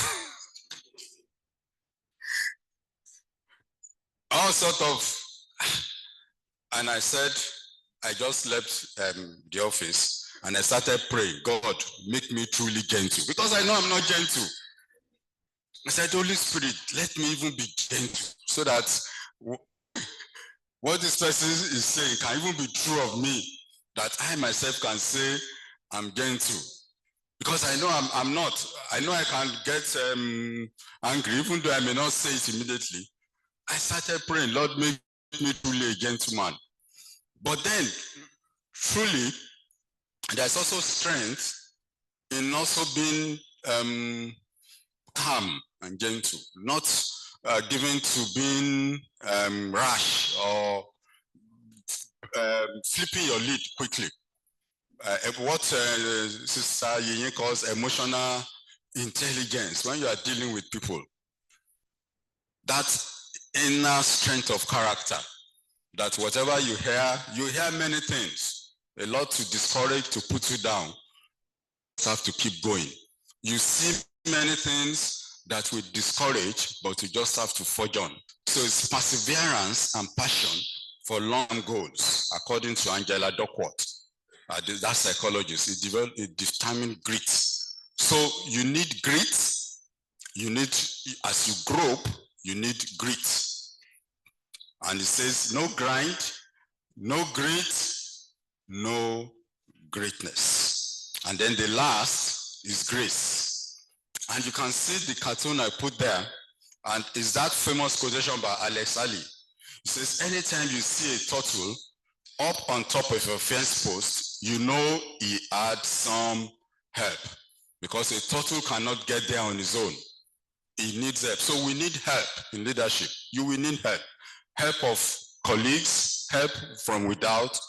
all sort of, and I said, I just left the office and I started praying, God, make me truly gentle, because I know I'm not gentle. I said, Holy Spirit, let me even be gentle, so that what this person is saying can even be true of me, that I myself can say I'm gentle. Because I know I'm not. I know I can get angry, even though I may not say it immediately. I started praying, Lord, make me truly a gentleman. But then, truly, there's also strength in also being calm and gentle, not given to being rash or flipping your lid quickly. What Sister Yin calls emotional intelligence when you are dealing with people. That inner strength of character, that whatever you hear many things, a lot to discourage, to put you down. You have to keep going. You see many things that will discourage, but you just have to forge on. So it's perseverance and passion for long goals, according to Angela Duckworth. That psychologist, it determined grit. So you need grit. You need, as you grow up, you need grit. And it says, no grind, no grit, no greatness. And then the last is grace. And you can see the cartoon I put there, and is that famous quotation by Alex Ali. It says, anytime you see a turtle up on top of a fence post, you know he had some help, because a turtle cannot get there on his own. He needs help. So we need help in leadership. You will need help. Help of colleagues, help from without,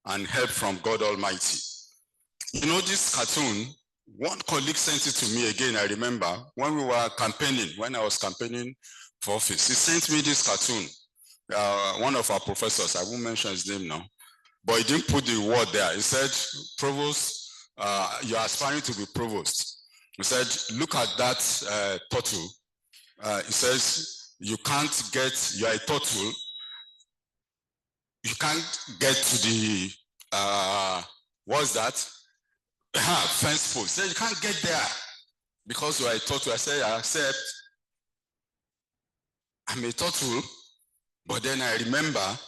and help from God Almighty. You know, this cartoon, one colleague sent it to me again, I remember, when we were campaigning, when I was campaigning for office. He sent me this cartoon. One of our professors, I won't mention his name now, but he didn't put the word there. He said, Provost, you're aspiring to be provost. He said, look at that turtle. He says, you can't get, you're a turtle, you can't get to the, what's that? Fence post. He said, you can't get there because you're a turtle. I said, I accept. I'm a turtle, but then I remember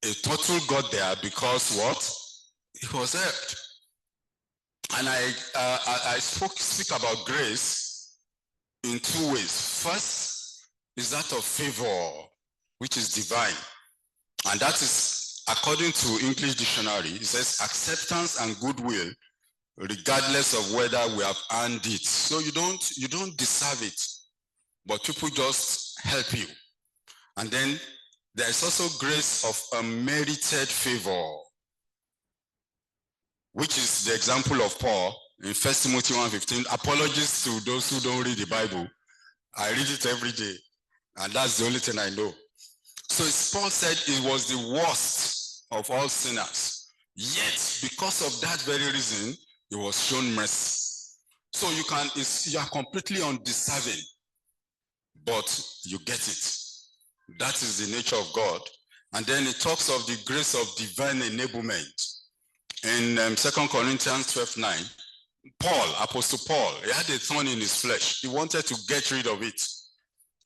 a turtle got there because what? It was helped. And I speak about grace in two ways. First is that of favor, which is divine. And that is, according to English dictionary, it says acceptance and goodwill, regardless of whether we have earned it. So you don't deserve it, but people just help you. And then there is also grace of unmerited favor, which is the example of Paul in 1 Timothy 1:15. Apologies to those who don't read the Bible. I read it every day, and that's the only thing I know. So Paul said it was the worst of all sinners. Yet, because of that very reason, he was shown mercy. So you are completely undeserving, but you get it. That is the nature of God. And then it talks of the grace of divine enablement. In 2 Corinthians 12:9, Paul, Apostle Paul, he had a thorn in his flesh. He wanted to get rid of it.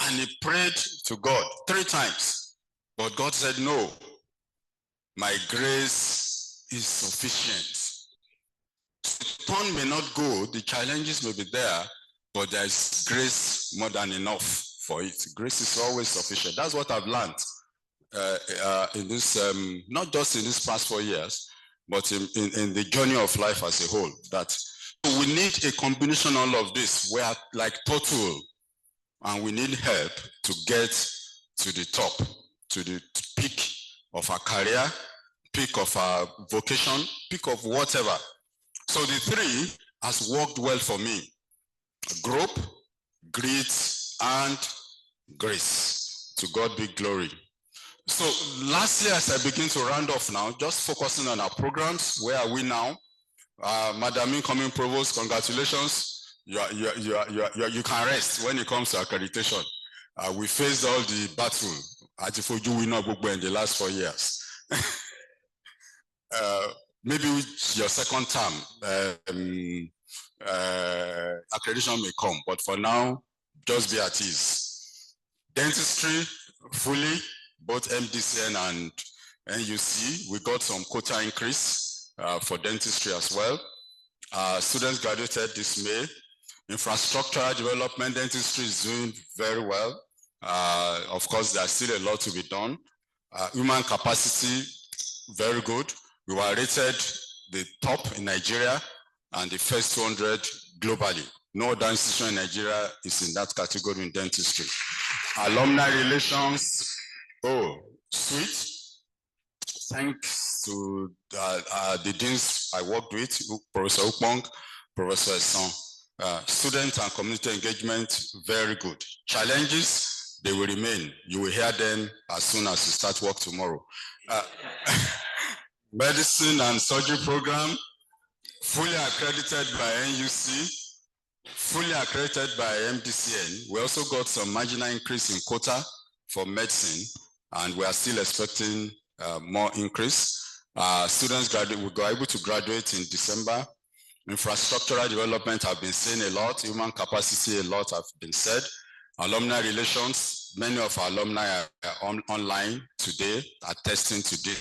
And he prayed to God 3 times. But God said, no, my grace is sufficient. The thorn may not go, the challenges may be there, but there is grace more than enough for it. Grace is always sufficient. That's what I've learned in this, not just in this past 4 years, but in the journey of life as a whole. That we need a combination of all of this. We are like turtle, and we need help to get to the top, to the peak of our career, peak of our vocation, peak of whatever. So the 3 has worked well for me. Growth, grit, and grace. To God be glory. So last year, as I begin to round off now, just focusing on our programs. Where are we now? Madam Incoming Provost, congratulations. You can rest when it comes to accreditation. We faced all the battle in the last 4 years. Maybe your second term, accreditation may come, but for now, just be at ease. Dentistry, fully, both MDCN and NUC, we got some quota increase for dentistry as well. Students graduated this May. Infrastructural development, dentistry is doing very well. Of course, there's still a lot to be done. Human capacity, very good. We were rated the top in Nigeria and the first 200 globally. No other institution in Nigeria is in that category in dentistry. Alumni relations, sweet. Thanks to the deans I worked with, Professor Upong, Professor Esson. Student and community engagement, very good. Challenges, they will remain. You will hear them as soon as you start work tomorrow. Medicine and surgery program, fully accredited by NUC, fully accredited by MDCN. We also got some marginal increase in quota for medicine, and we are still expecting more increase. Students we were able to graduate in December. Infrastructural development have been seen a lot. Human capacity, a lot have been said. Alumni relations, many of our alumni are online today, are testing today.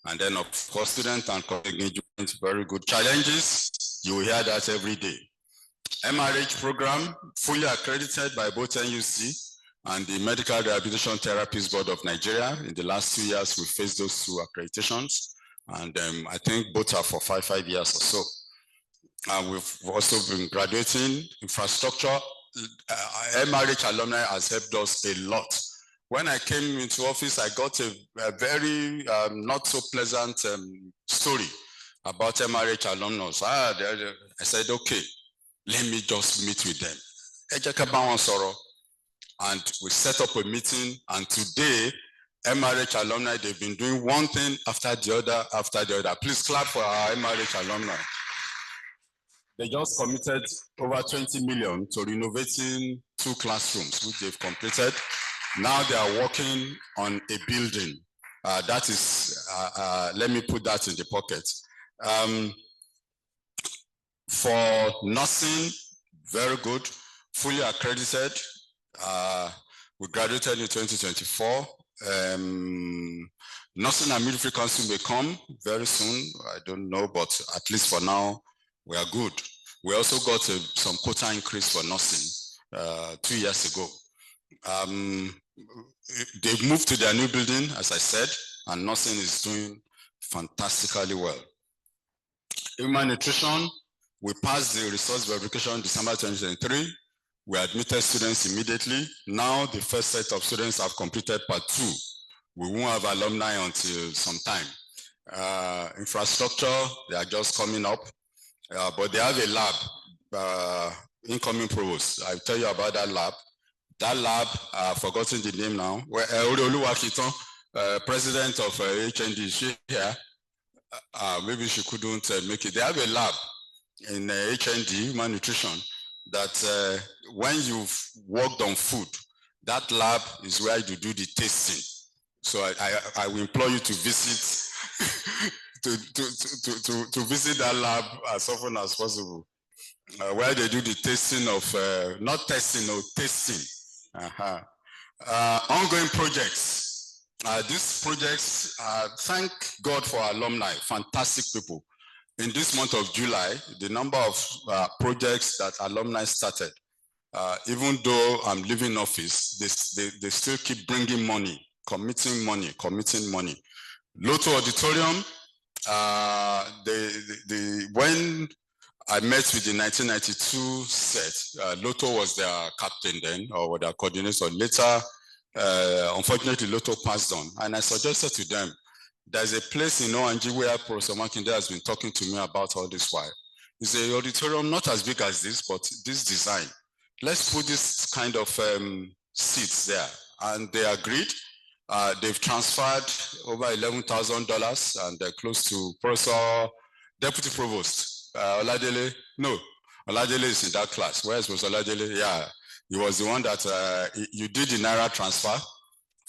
And then of course, student and engagement, very good. Challenges, you will hear that every day. MRH program, fully accredited by both NUC and the Medical Rehabilitation Therapies Board of Nigeria. In the last 2 years, we faced those 2 accreditations. And I think both are for five years or so. We've also been graduating. Infrastructure. MRH alumni has helped us a lot. When I came into office, I got a very not so pleasant story about MRH alumnus. I said, okay, let me just meet with them. And we set up a meeting, and today, MRH alumni, they've been doing one thing after the other. Please clap for our MRH alumni. They just committed over 20 million to renovating 2 classrooms, which they've completed. Now they are working on a building. That is, let me put that in the pocket. For nursing, very good, fully accredited. We graduated in 2024. Nursing and midwifery council may come very soon. I don't know, but at least for now, we are good. We also got some quota increase for nursing 2 years ago. They've moved to their new building, as I said, and nursing is doing fantastically well. Human nutrition, we passed the resource verification in December 2023. We admitted students immediately. Now the first set of students have completed part 2. We won't have alumni until some time. Infrastructure, they are just coming up. But they have a lab, incoming provost. I'll tell you about that lab. That lab, I've forgotten the name now, where president of HND, is she here? Maybe she couldn't make it. They have a lab in HND, human nutrition, that when you've worked on food, that lab is where you do the tasting. So I will implore you to visit to visit that lab as often as possible, where they do the tasting of, not testing, no, tasting. Ongoing projects. These projects, thank God for our alumni, fantastic people. In this month of July, the number of projects that alumni started, even though I'm leaving office, they still keep bringing money, committing money. Lotto Auditorium, when I met with the 1992 set, Lotto was their captain then, or their coordinator. Later, unfortunately, Lotto passed on. And I suggested to them, there's a place in Oanji where Professor Makinde has been talking to me about all this while. It's an auditorium not as big as this, but this design. Let's put this kind of seats there. and they agreed. They've transferred over $11,000 and they're close to Professor Deputy Provost Oladele. No, Oladele is in that class. Where is Professor Oladele? Yeah, he was the one that you did the Naira transfer.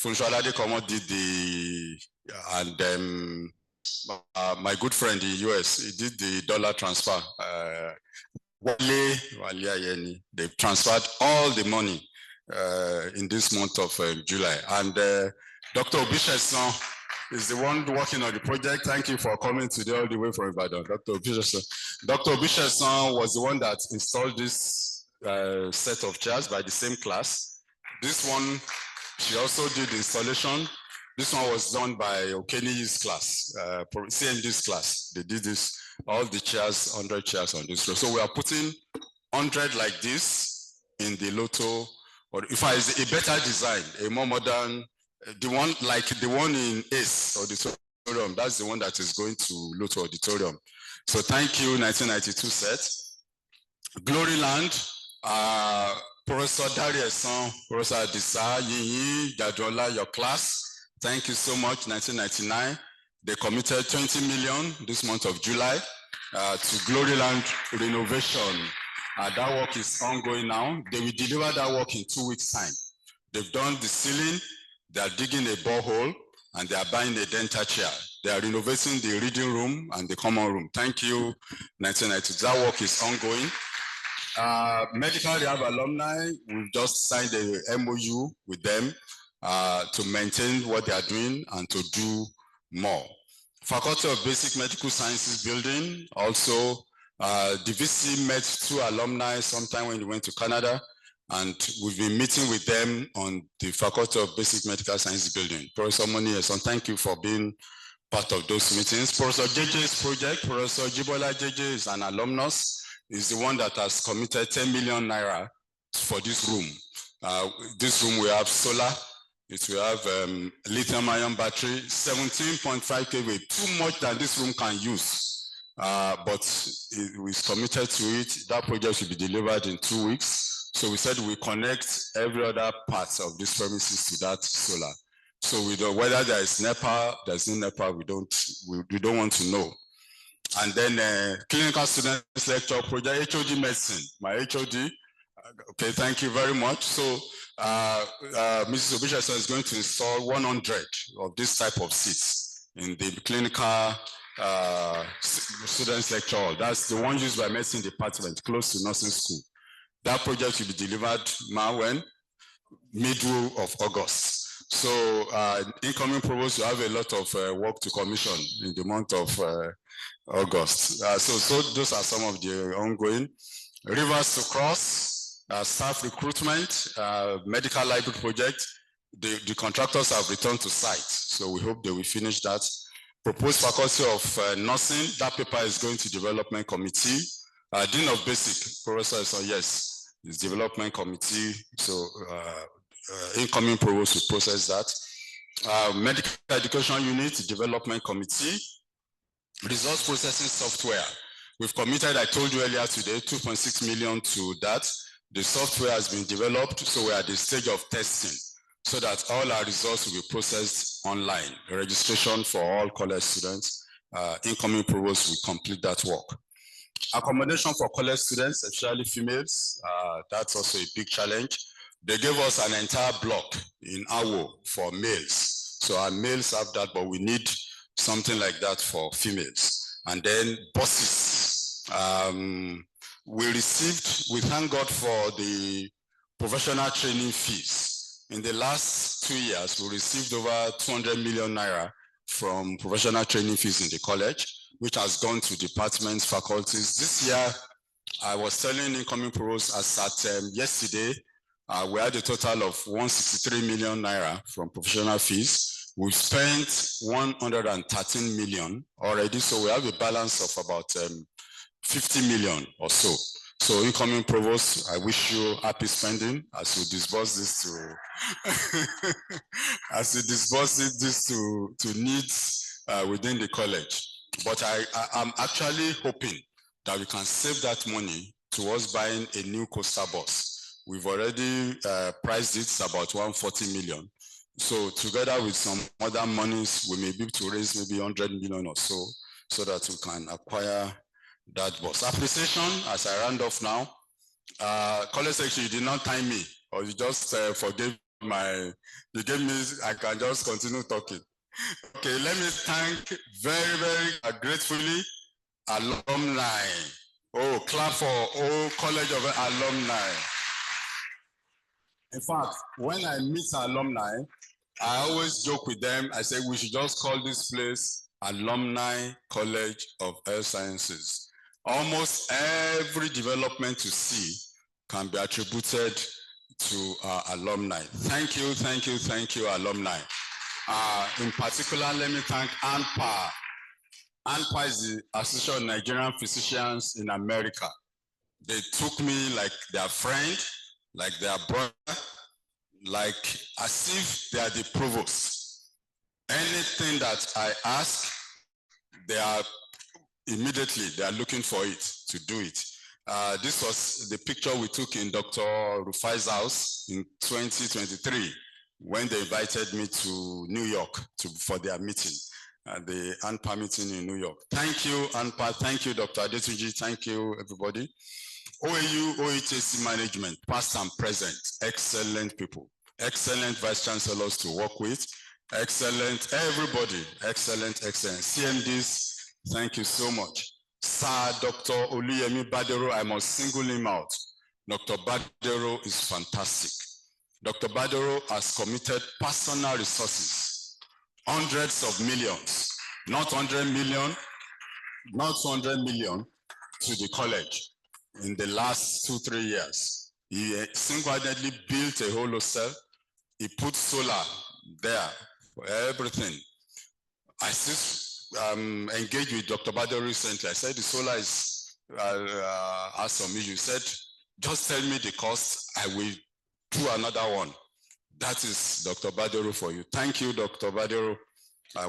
Funsho Oladekomo did the, and my good friend in the US, he did the dollar transfer. They've transferred all the money in this month of July. And Dr. Obisheson is the one working on the project. Thank you for coming today all the way from Baton. Dr. Obisheson. Dr. Obisheson was the one that installed this set of chairs by the same class. This one, she also did the installation. This one was done by Okeni's class, CMD's class. They did this, all the chairs, 100 chairs on this row. So we are putting 100 like this in the Lotto, or if I is a better design, a more modern, the one like the one in ACE Auditorium, that's the one that is going to Lotto Auditorium. So thank you, 1992 set. Gloryland, Professor Darieson, Professor Adisa, Yiyi, Gadola, your class. Thank you so much, 1999. They committed 20 million this month of July to Gloryland renovation. That work is ongoing now. They will deliver that work in 2 weeks' time. They've done the ceiling, they are digging a borehole, and they are buying a dental chair. They are renovating the reading room and the common room. Thank you, 1992. That work is ongoing. Medical Rehab Alumni, we've just signed a MOU with them to maintain what they are doing and to do more. Faculty of Basic Medical Sciences building, also the VC met 2 alumni sometime when they went to Canada, and we've been meeting with them on the Faculty of Basic Medical Sciences building. Professor Moniyeson, thank you for being part of those meetings. Professor JJ's project, Professor Jibola JJ is an alumnus, is the one that has committed 10 million naira for this room. This room we have solar, it will have lithium ion battery, 17.5 kW, too much that this room can use. But we've committed to it. That project will be delivered in 2 weeks. So we said we connect every other part of this premises to that solar. So we don't, whether there is NEPA, there's no NEPA, we don't want to know. And then clinical students lecture project, HOD medicine, my HOD. Okay, thank you very much. So Mrs. Obisheson is going to install 100 of this type of seats in the clinical students lecture hall. That's the one used by medicine department, close to nursing school. That project will be delivered when? Middle of August. So incoming provost, you have a lot of work to commission in the month of August. So those are some of the ongoing. Rivers to cross, staff recruitment, medical library project. The contractors have returned to site, so we hope they will finish that. Proposed faculty of nursing, that paper is going to development committee. Dean of basic, Professor Eson, yes, is development committee, so incoming provost will process that. Medical education unit, development committee. Resource processing software. We've committed, I told you earlier today, 2.6 million to that. The software has been developed, so we're at the stage of testing so that all our results will be processed online. The registration for all college students, incoming provost will complete that work. Accommodation for college students, especially females, that's also a big challenge. They gave us an entire block in Awo for males. So our males have that, but we need something like that for females. And then buses. We thank God for the professional training fees. In the last 2 years, we received over 200 million naira from professional training fees in the college, which has gone to departments, faculties. This year, I was telling incoming provost as at yesterday, we had a total of 163 million naira from professional fees. We've spent 113 million already, so we have a balance of about 50 million or so. So incoming provost, I wish you happy spending as we disburse this to to needs within the college. But I'm actually hoping that we can save that money towards buying a new coaster bus. We've already priced it about 140 million. So together with some other monies, we may be able to raise maybe 100 million or so that we can acquire that bus. Appreciation, as I round off now. College section, you did not time me, or you just forgave you gave me, I can just continue talking. Okay, let me thank very, very gratefully alumni. Oh, clap for all College of Alumni. In fact, when I meet alumni, I always joke with them. I say we should just call this place Alumni College of Health Sciences. Almost every development you see can be attributed to alumni. Thank you, thank you, thank you, alumni. In particular, let me thank ANPA. ANPA is the Association of Nigerian Physicians in America. They took me like their friend, like their brother, like as if they are the provost. Anything that I ask, they are looking for it, to do it. This was the picture we took in Dr. Rufai's house in 2023, when they invited me to New York for their meeting, the ANPA meeting in New York. Thank you, ANPA. Thank you, Dr. Adetunji. Thank you, everybody. OAU, OHSC management, past and present, excellent people, excellent vice chancellors to work with, excellent, everybody, excellent, excellent. CMDs, thank you so much. Sir Dr. Oluyemi Badero, I must single him out. Dr. Badero is fantastic. Dr. Badero has committed personal resources, hundreds of millions, not 100 million, not 200 million to the college in the last 2-3 years. He single-handedly built a whole cell. He put solar there for everything. I still engaged with Dr. Badero recently. I said the solar is has some issue. He said, just tell me the cost, I will do another one. That is Dr. Badero for you. Thank you, Dr. Badero.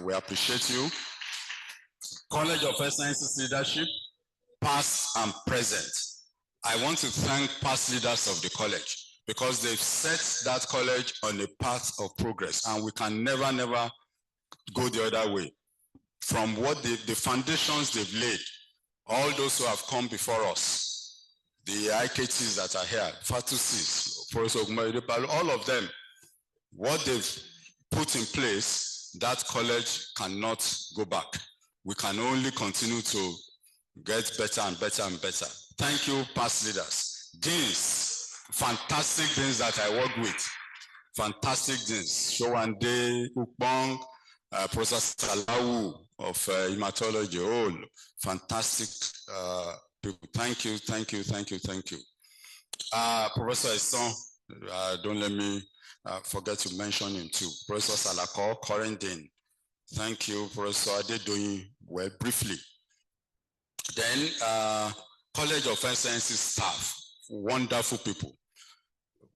We appreciate you. College of Health Sciences leadership, past and present. I want to thank past leaders of the college because they've set that college on a path of progress, and we can never, never go the other way. From what the foundations they've laid, all those who have come before us, the IKTs that are here, Fatusis, Professor Ogunmayodepalu, all of them, what they've put in place, that college cannot go back. We can only continue to get better and better and better. Thank you, past leaders. Deans, fantastic deans that I work with. Fantastic deans. Showande, Ukbong, Professor Salawu of hematology, all fantastic people. Thank you, thank you, thank you, thank you. Professor Esson, don't let me forget to mention him too. Professor Salako, current dean. Thank you, Professor Adedoyin. Well, briefly. Then, College of Health Sciences staff, wonderful people.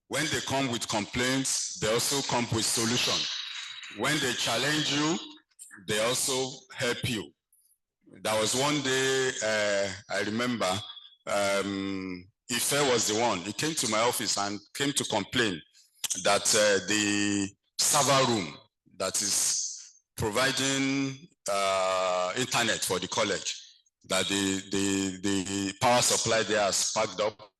When they come with complaints, they also come with solutions. When they challenge you, they also help you. There was one day, I remember, Ife was the one. He came to my office and came to complain that the server room that is providing internet for the college, that the power supply there has packed up.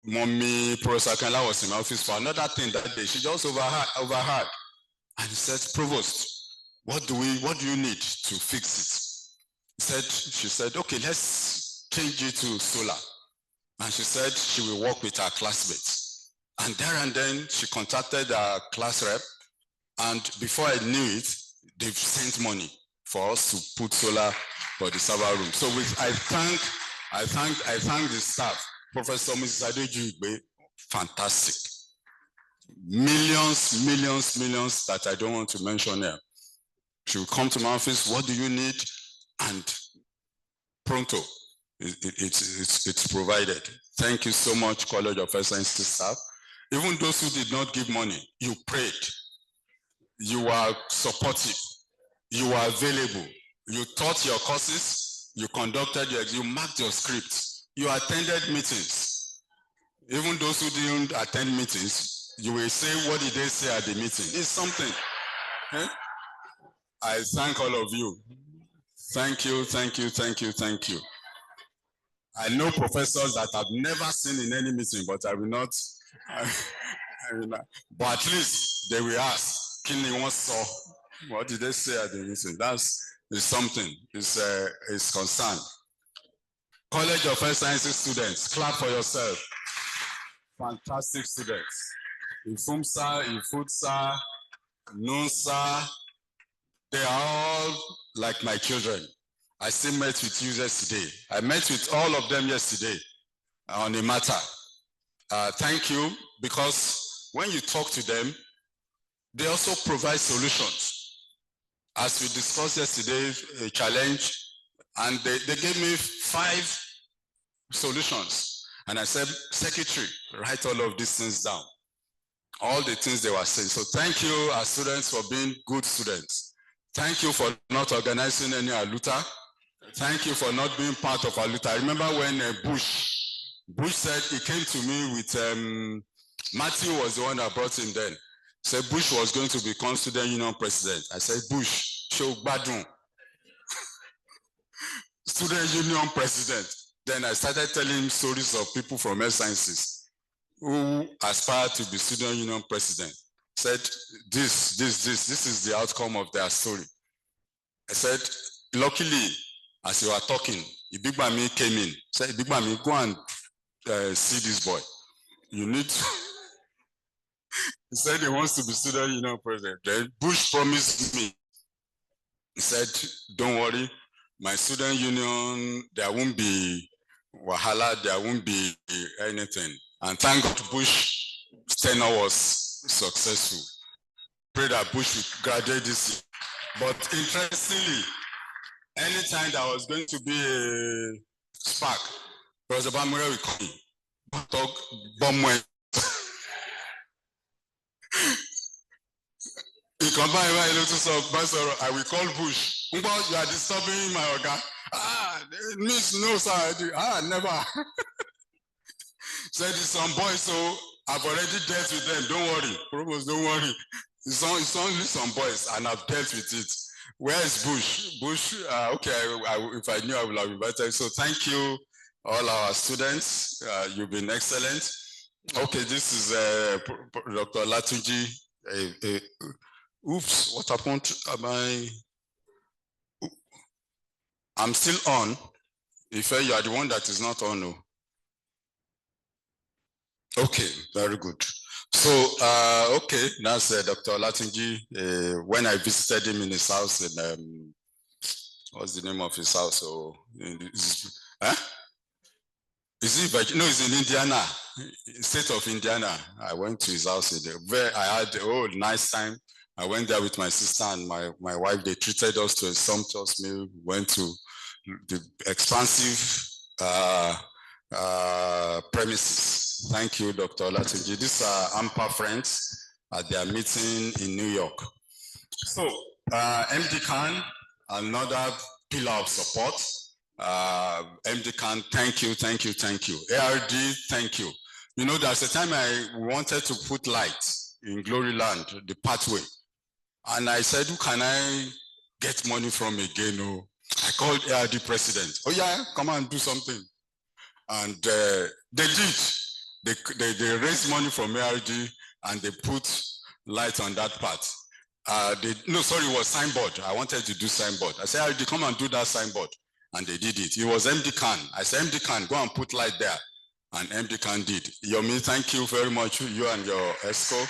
Mommy, Professor Kenla was in my office for another thing that day. She just overheard. And he said, Provost, what do you need to fix it? She said, okay, let's change it to solar. And she said she will work with her classmates. And there and then she contacted her class rep. And before I knew it, they've sent money for us to put solar for the server room. So I thank the staff. Professor Mrs. Adejuigbe, fantastic. Millions that I don't want to mention here. She will come to my office, what do you need? And pronto, it's provided. Thank you so much, College of Health Sciences staff. Even those who did not give money, you prayed. You are supportive. You are available. You taught your courses. You conducted you marked your scripts. You attended meetings. Even those who didn't attend meetings, you will say, what did they say at the meeting? It's something. Okay? I thank all of you. Thank you, thank you, thank you, thank you. I know professors that I've never seen in any meeting, but I will not. But at least they will ask, what did they say at the meeting? That's something. It's concerned. College of Health Sciences students, clap for yourself. Fantastic students. IFUMSA, IFUTSA, NUNSA, they are all like my children. I still met with you yesterday. I met with all of them yesterday on a matter. Thank you, because when you talk to them, they also provide solutions. As we discussed yesterday, a challenge, and they gave me 5 solutions. And I said, Secretary, write all of these things down. All the things they were saying. So thank you, our students, for being good students. Thank you for not organizing any aluta. Thank you for not being part of aluta. I remember when Bush said, he came to me with, Matthew was the one that brought him then. Said Bush was going to become student union president. I said, Bush, show Baton. Student union president. Then I started telling him stories of people from health sciences who aspired to be student union president. Said, this is the outcome of their story. I said, luckily, as you were talking, Ibigbami came in. Said, Ibigbami, go and see this boy. You need to. He said he wants to be student union president. Then Bush promised me. He said, don't worry, my student union, there won't be wahala, there won't be anything. And thank God Bush's tenure was successful. Pray that Bush will graduate this year. But interestingly, anytime there was going to be a spark, Professor Bamure will come in, talk bomb. I will call Bush. You are disturbing my organ. No, sir. Never. Said it's some boys, so I've already dealt with them. Don't worry. Provost, don't worry. It's only some boys, and I've dealt with it. Where is Bush? Bush, okay, if I knew, I would have invited. So thank you, all our students. You've been excellent. Okay, this is Dr. Latunji. Oops, what happened? I'm still on. If you are the one that is not on, no. Okay, very good. So, okay, that's Dr. Latunji. When I visited him in his house in, what's the name of his house? So, is he Virginia? No, it's in Indiana, state of Indiana. I went to his house there. I had a nice time. I went there with my sister and my wife. They treated us to a sumptuous meal. Went to the expansive premises. Thank you, Dr. Olatunji. These are AMPA friends at their meeting in New York. So, MD Khan, another pillar of support. MD Khan, thank you, thank you, thank you. ARD, thank you. You know, there's a time I wanted to put light in Gloryland, the pathway. And I said, who can I get money from again? Oh, I called ARD president. Oh yeah, come on, do something. And they did. They raised money from ARD and they put light on that part. It was signboard. I wanted to do signboard. I said, ARD, come and do that signboard. And they did it. It was MD Khan. I said, MD Khan, go and put light there. And MD Khan did. Yomi, thank you very much, you and your ESCO.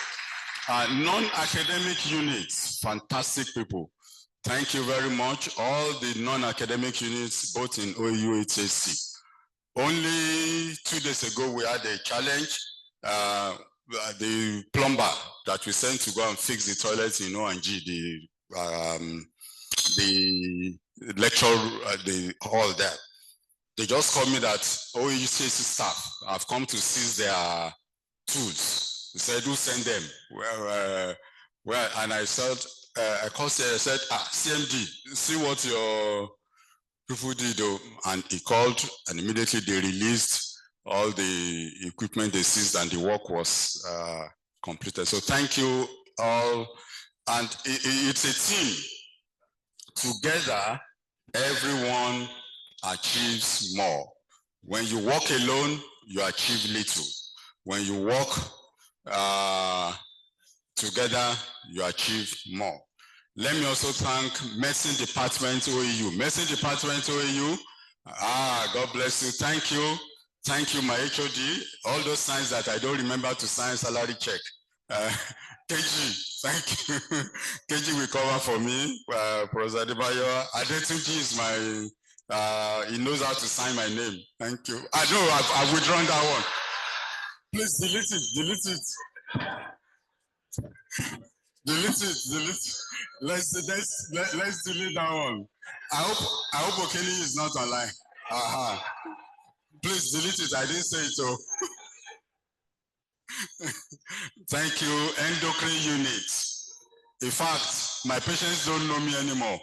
Non-academic units, fantastic people. Thank you very much. All the non-academic units, both in OU, HSC. Only 2 days ago, we had a challenge. The plumber that we sent to go and fix the toilets in ONG, the lecture, the hall there. They just called me that OHCC staff have come to seize their tools. They said, who sent them? Well, and I said, I called there, I said, CMD, see what your people did. And he called and immediately they released all the equipment they seized and the work was completed. So thank you all. And it's a team. Together, everyone achieves more. When you work alone, you achieve little. When you work together, you achieve more. Let me also thank Medicine Department OAU. Medicine Department OAU, God bless you. Thank you. Thank you, my HOD. All those signs that I don't remember to sign salary check. KG, thank you. KG will cover for me. Professor Adebayo. Adetunji is my, he knows how to sign my name. Thank you. I know, I've withdrawn that one. Please delete it, delete it. Delete it, delete it. Let's delete that one. I hope Okeni is not online. Please delete it, I didn't say it. So. Thank you, endocrine unit. In fact, my patients don't know me anymore.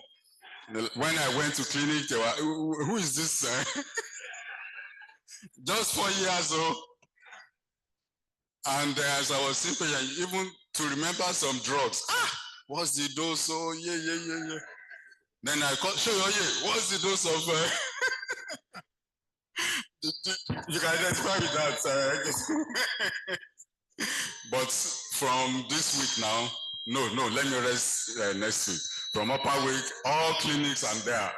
When I went to clinic, they were, who is this? Just 4 years old. And as I was simple, even to remember some drugs. What's the dose? Oh, yeah. Then I called, show you, what's the dose of? You can identify with that. But from this week now, no, let me rest next week. From upper week, all clinics I'm there.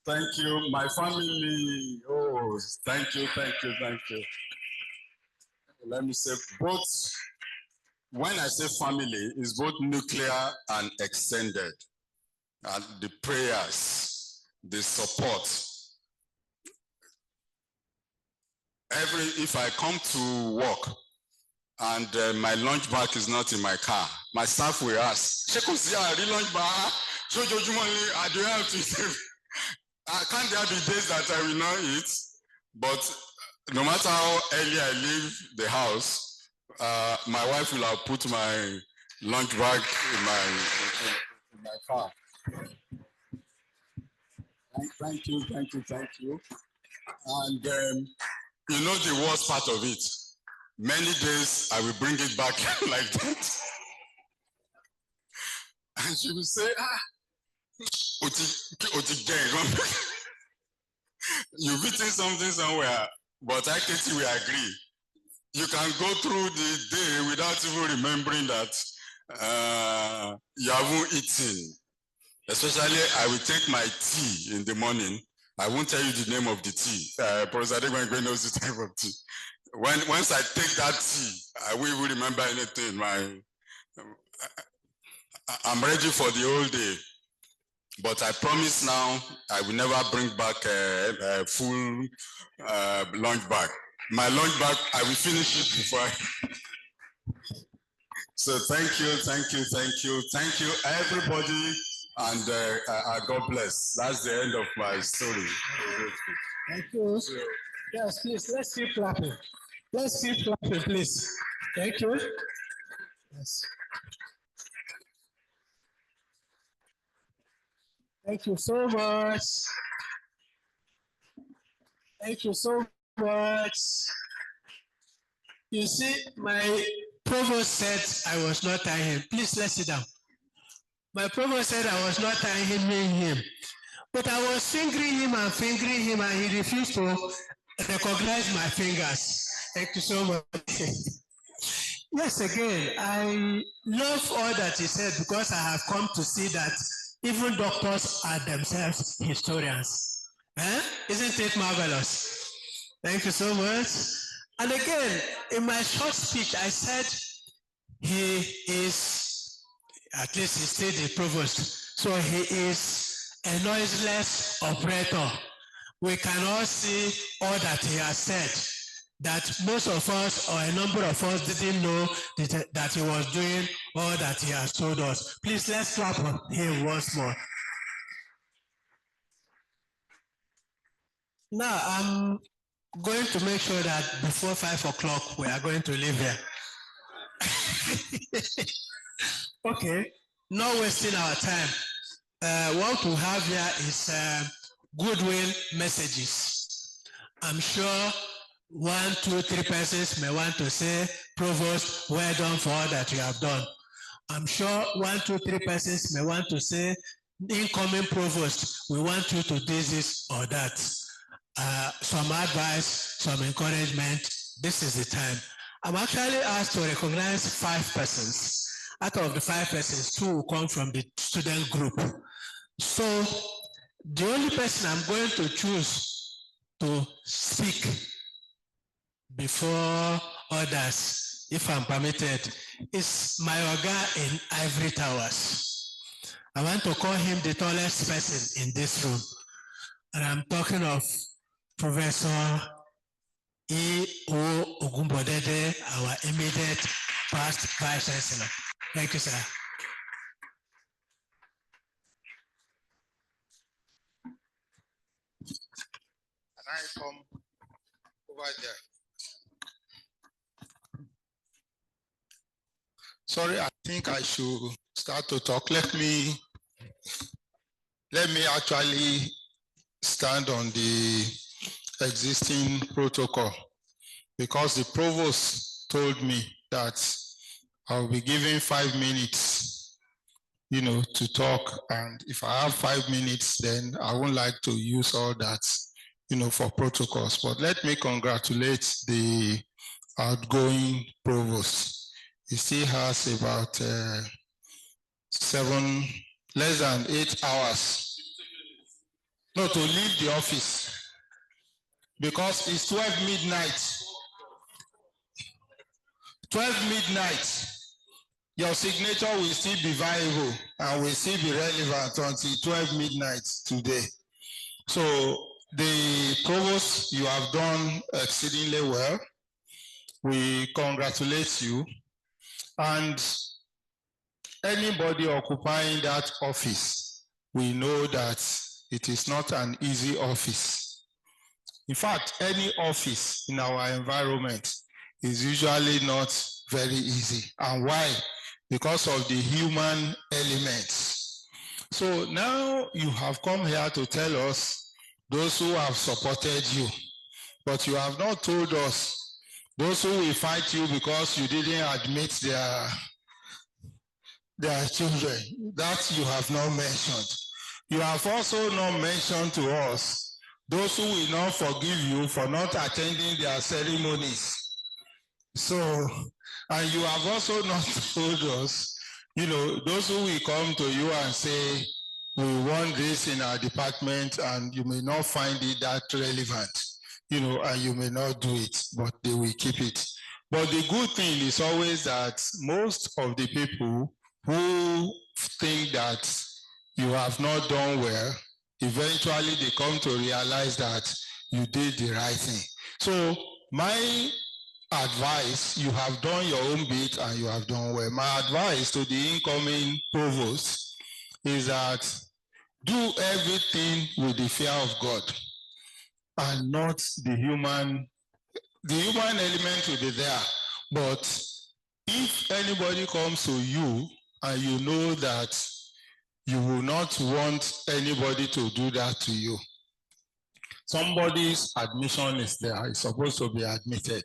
Thank you, my family. Oh, thank you. Let me say both, when I say family, it's both nuclear and extended. And the prayers, the support. If I come to work and my lunch bag is not in my car, my staff will ask, lunch bag? I do have to. Can't there be days that I will not eat? But no matter how early I leave the house, my wife will have put my lunch bag in my car. Thank you. And you know the worst part of it. Many days I will bring it back like that. And she will say, you've eaten something somewhere, but I can see we agree. You can go through the day without even remembering that you haven't eaten. Especially, I will take my tea in the morning. I won't tell you the name of the tea. Professor Adebayo knows the type of tea. Once I take that tea, I will even remember anything. I'm ready for the whole day. But I promise now, I will never bring back a full lunch bag. My lunch bag, I will finish it before. So thank you, everybody, and God bless. That's the end of my story. Thank you. Yes, please, let's keep clapping. Please. Thank you. Yes. Thank you so much. You see, my provost said I was not tying him. Please, let's sit down. My provost said I was not tying him. But I was fingering him, and he refused to recognize my fingers. Thank you so much. Yes, again, I love all that he said because I have come to see that even doctors are themselves historians. Isn't it marvelous? Thank you so much. And again, in my short speech, I said he is, at least he stayed the provost, so he is a noiseless operator. We can all see all that he has said, that most of us or a number of us didn't know that he was doing all that he has told us. Please, let's clap on him once more. Now, I'm going to make sure that before 5 o'clock, we are going to leave here. Okay, not wasting our time. What we have here is goodwill messages. I'm sure 1, 2, 3 persons may want to say, Provost, well done for all that you have done. I'm sure 1, 2, 3 persons may want to say, incoming Provost, we want you to do this or that. Some advice, some encouragement. This is the time. I'm actually asked to recognize 5 persons. Out of the 5 persons, 2 will come from the student group. So the only person I'm going to choose to speak before others, if I'm permitted, is my Oga in Ivory Towers. I want to call him the tallest person in this room. And I'm talking of Professor E.O. Ogunbodede, our immediate past Vice Chancellor. Thank you, sir. Can I come over there? Sorry, I think I should start to talk. Let me actually stand on the existing protocol, because the provost told me that I'll be given 5 minutes, to talk. And if I have 5 minutes, then I won't like to use all that, for protocols. But let me congratulate the outgoing provost. He still has about less than 8 hours. No, to leave the office, because it's 12 midnight. 12 midnight, your signature will still be viable and will still be relevant until 12 midnight today. So the provost, you have done exceedingly well. We congratulate you. And anybody occupying that office, we know that it is not an easy office. In fact, any office in our environment is usually not very easy. And why? Because of the human elements. So now you have come here to tell us those who have supported you, but you have not told us those who will fight you because you didn't admit their children. That you have not mentioned. You have also not mentioned to us those who will not forgive you for not attending their ceremonies. So, and you have also not told us, those who will come to you and say, we want this in our department, and you may not find it that relevant, and you may not do it, but they will keep it. But the good thing is always that most of the people who think that you have not done well, eventually they come to realize that you did the right thing. So my advice, you have done your own bit and you have done well. My advice to the incoming provost is that do everything with the fear of God and not the human. The human element will be there, but if anybody comes to you and you know that you will not want anybody to do that to you, somebody's admission is there, it's supposed to be admitted,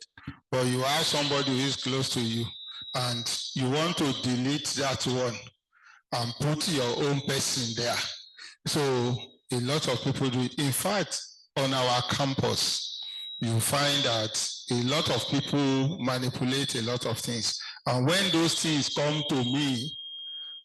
but you have somebody who is close to you and you want to delete that one and put your own person there. So a lot of people do it. In fact, on our campus, you find that a lot of people manipulate a lot of things. And when those things come to me,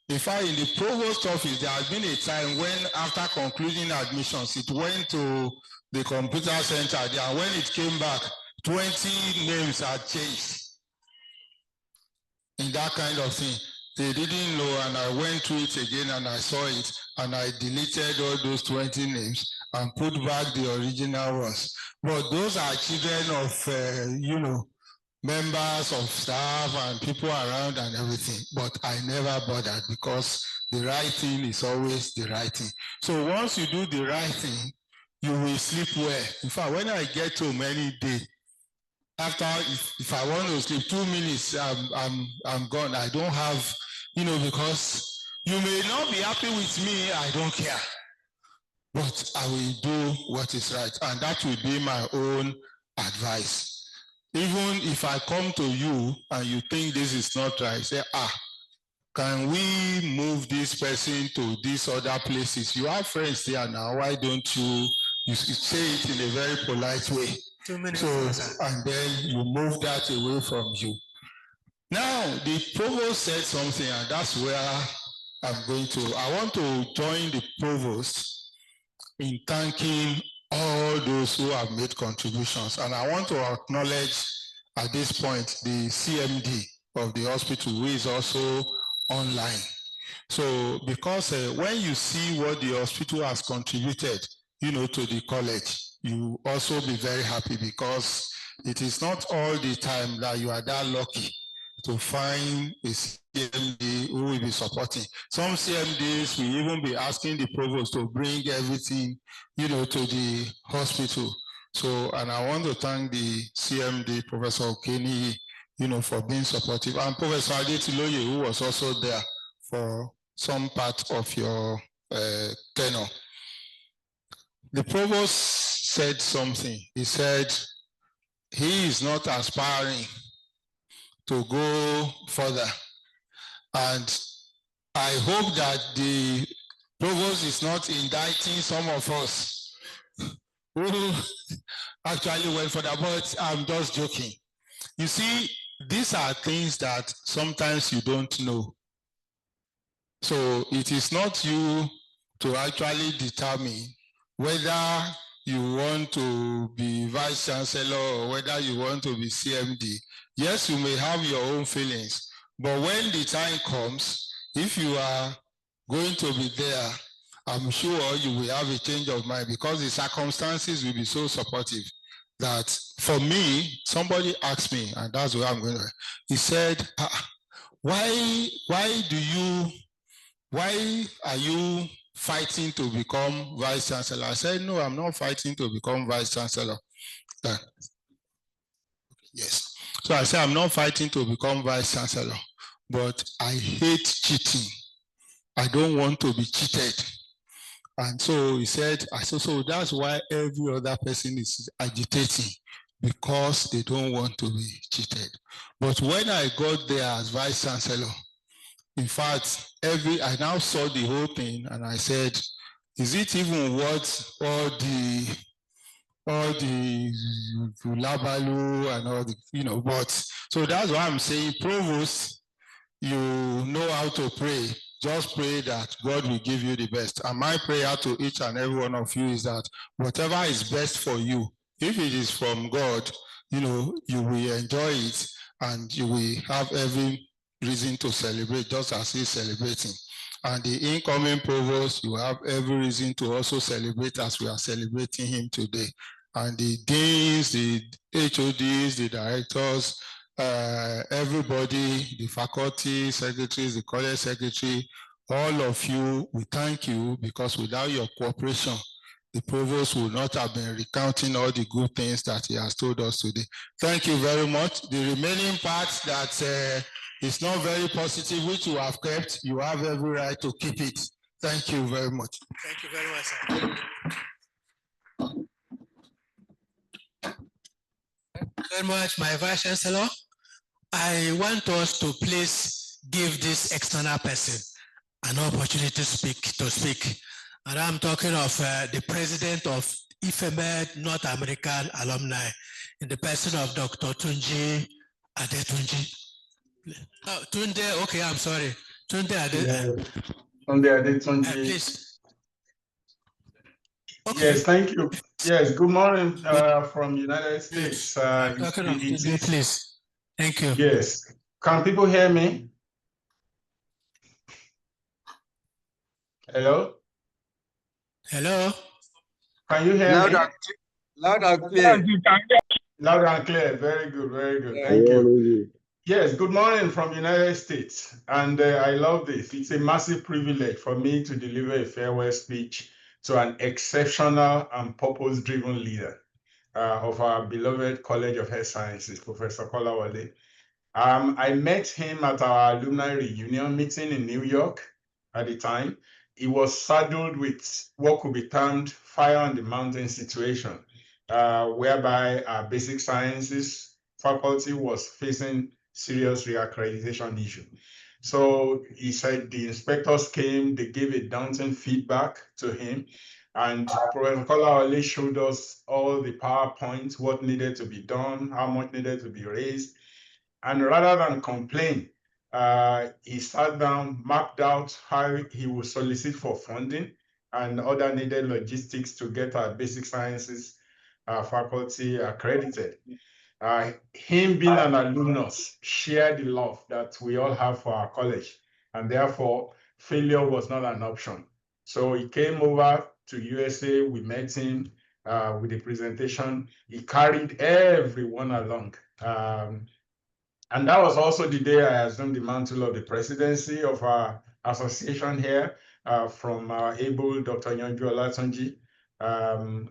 in fact, in the provost office, there has been a time when after concluding admissions, it went to the computer center there. And when it came back, 20 names had changed in that kind of thing. They didn't know, and I went through it again and I saw it, and I deleted all those 20 names and put back the original ones. But those are children of, members of staff and people around and everything. But I never bothered because the right thing is always the right thing. So once you do the right thing, you will sleep well. In fact, when I get home any day, after if I want to sleep 2 minutes, I'm gone. I don't have, because you may not be happy with me, I don't care. but I will do what is right. And that will be my own advice. Even if I come to you and you think this is not right, say, can we move this person to these other places? You have friends there now, why don't you say it in a very polite way? 2 minutes. So, and then you move that away from you. Now, the provost said something, and that's where I'm going to. I want to join the provost in thanking all those who have made contributions. And I want to acknowledge at this point the CMD of the hospital, who is also online. So because when you see what the hospital has contributed, to the college, you also be very happy, because it is not all the time that you are that lucky to find a CMD who will be supporting. Some CMDs will even be asking the provost to bring everything, to the hospital. So, and I want to thank the CMD, Professor Okeni, for being supportive, and Professor Adetiloye, who was also there for some part of your tenure. The provost said something. He said he is not aspiring to go further. And I hope that the provost is not indicting some of us who actually went further, but I'm just joking. You see, these are things that sometimes you don't know. So it is not you to actually determine whether you want to be vice chancellor or whether you want to be CMD. Yes, you may have your own feelings, but when the time comes, if you are going to be there, I'm sure you will have a change of mind, because the circumstances will be so supportive that, for me, somebody asked me, and that's where I'm going to, he said, why are you fighting to become vice chancellor? I said, no, I'm not fighting to become vice chancellor. Yes. So I said, I'm not fighting to become vice chancellor, but I hate cheating. I don't want to be cheated. And so he said, so that's why every other person is agitating, because they don't want to be cheated. But when I got there as vice chancellor, in fact, I now saw the whole thing, and I said, is it even worth all the labalu and all the, but so that's why I'm saying, provost, you know how to pray. Just pray that God will give you the best. And my prayer to each and every one of you is that whatever is best for you, if it is from God, you will enjoy it, and you will have every reason to celebrate, just as he's celebrating. And the incoming provost, you have every reason to also celebrate as we are celebrating him today. And the deans, the HODs, the directors, everybody, the faculty secretaries, the college secretary, all of you, we thank you, because without your cooperation, the provost will not have been recounting all the good things that he has told us today. Thank you very much. The remaining part that is not very positive, which you have kept, you have every right to keep it. Thank you very much. Thank you very much, sir. Very much, my Vice Chancellor. I want us to please give this external person an opportunity to speak. And I'm talking of the president of IFEMED North American Alumni, in the person of Dr. Tunji Adetunji. Oh, Tunde, okay, I'm sorry. Tunde Adetunji. Please. Okay. Yes, thank you. Yes, good morning from the United States. Talking of Tunde, please. Thank you. Yes. Can people hear me? Hello? Hello? Can you hear me? Loud and clear. Loud and clear. Very good, very good. Thank you. Yes, good morning from the United States. And I love this. It's a massive privilege for me to deliver a farewell speech to an exceptional and purpose-driven leader of our beloved College of Health Sciences, Professor Kolawole. I met him at our alumni reunion meeting in New York at the time. he was saddled with what could be termed fire on the mountain situation, whereby our basic sciences faculty was facing serious reaccreditation issue. So he said the inspectors came, they gave a daunting feedback to him, and Professor Kolawole showed us all the PowerPoints, what needed to be done, how much needed to be raised. And rather than complain, he sat down, mapped out how he would solicit for funding and other needed logistics to get our basic sciences faculty accredited. Him being an alumnus shared the love that we all have for our college, and therefore failure was not an option. So he came over to USA, we met him with the presentation. He carried everyone along. And that was also the day I assumed the mantle of the presidency of our association here from our able Dr. Nyonju Olatunji.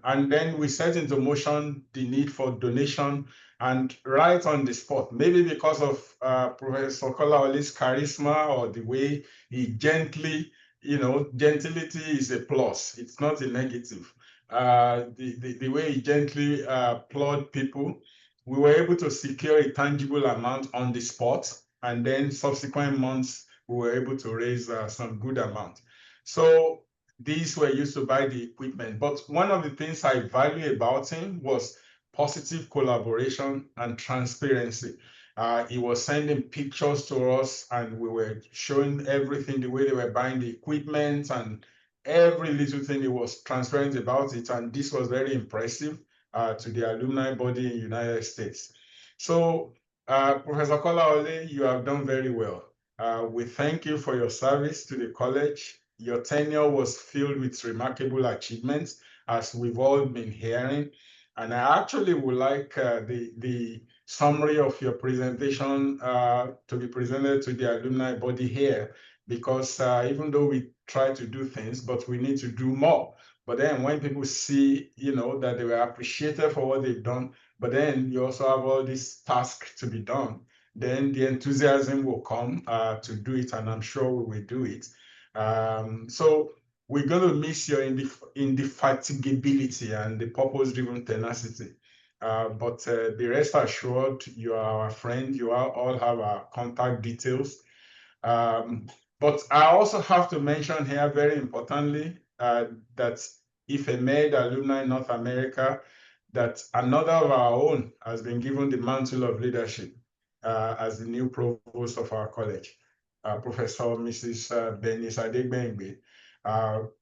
And then we set into motion the need for donation, and right on the spot, maybe because of Professor Kolawole's charisma or the way he gently, gentility is a plus, it's not a negative. The way he gently applaud people, we were able to secure a tangible amount on the spot, and then subsequent months, we were able to raise some good amount. So these were used to buy the equipment. But one of the things I value about him was positive collaboration and transparency. He was sending pictures to us, and we were showing everything, the way they were buying the equipment, and every little thing. He was transparent about it, and this was very impressive to the alumni body in the United States. So, Professor Kolawole, you have done very well. We thank you for your service to the college. Your tenure was filled with remarkable achievements, as we've all been hearing. And I actually would like the summary of your presentation to be presented to the alumni body here, because even though we try to do things, but we need to do more. But then when people see, that they were appreciated for what they've done, but then you also have all these tasks to be done, then the enthusiasm will come to do it, and I'm sure we will do it. So we're going to miss your indefatigability and the purpose-driven tenacity. But be rest assured, you are our friend. You all have our contact details. But I also have to mention here, very importantly, that if a Med Alumni North America, that another of our own has been given the mantle of leadership as the new provost of our college, Professor Mrs. Bernice Adegbengbe.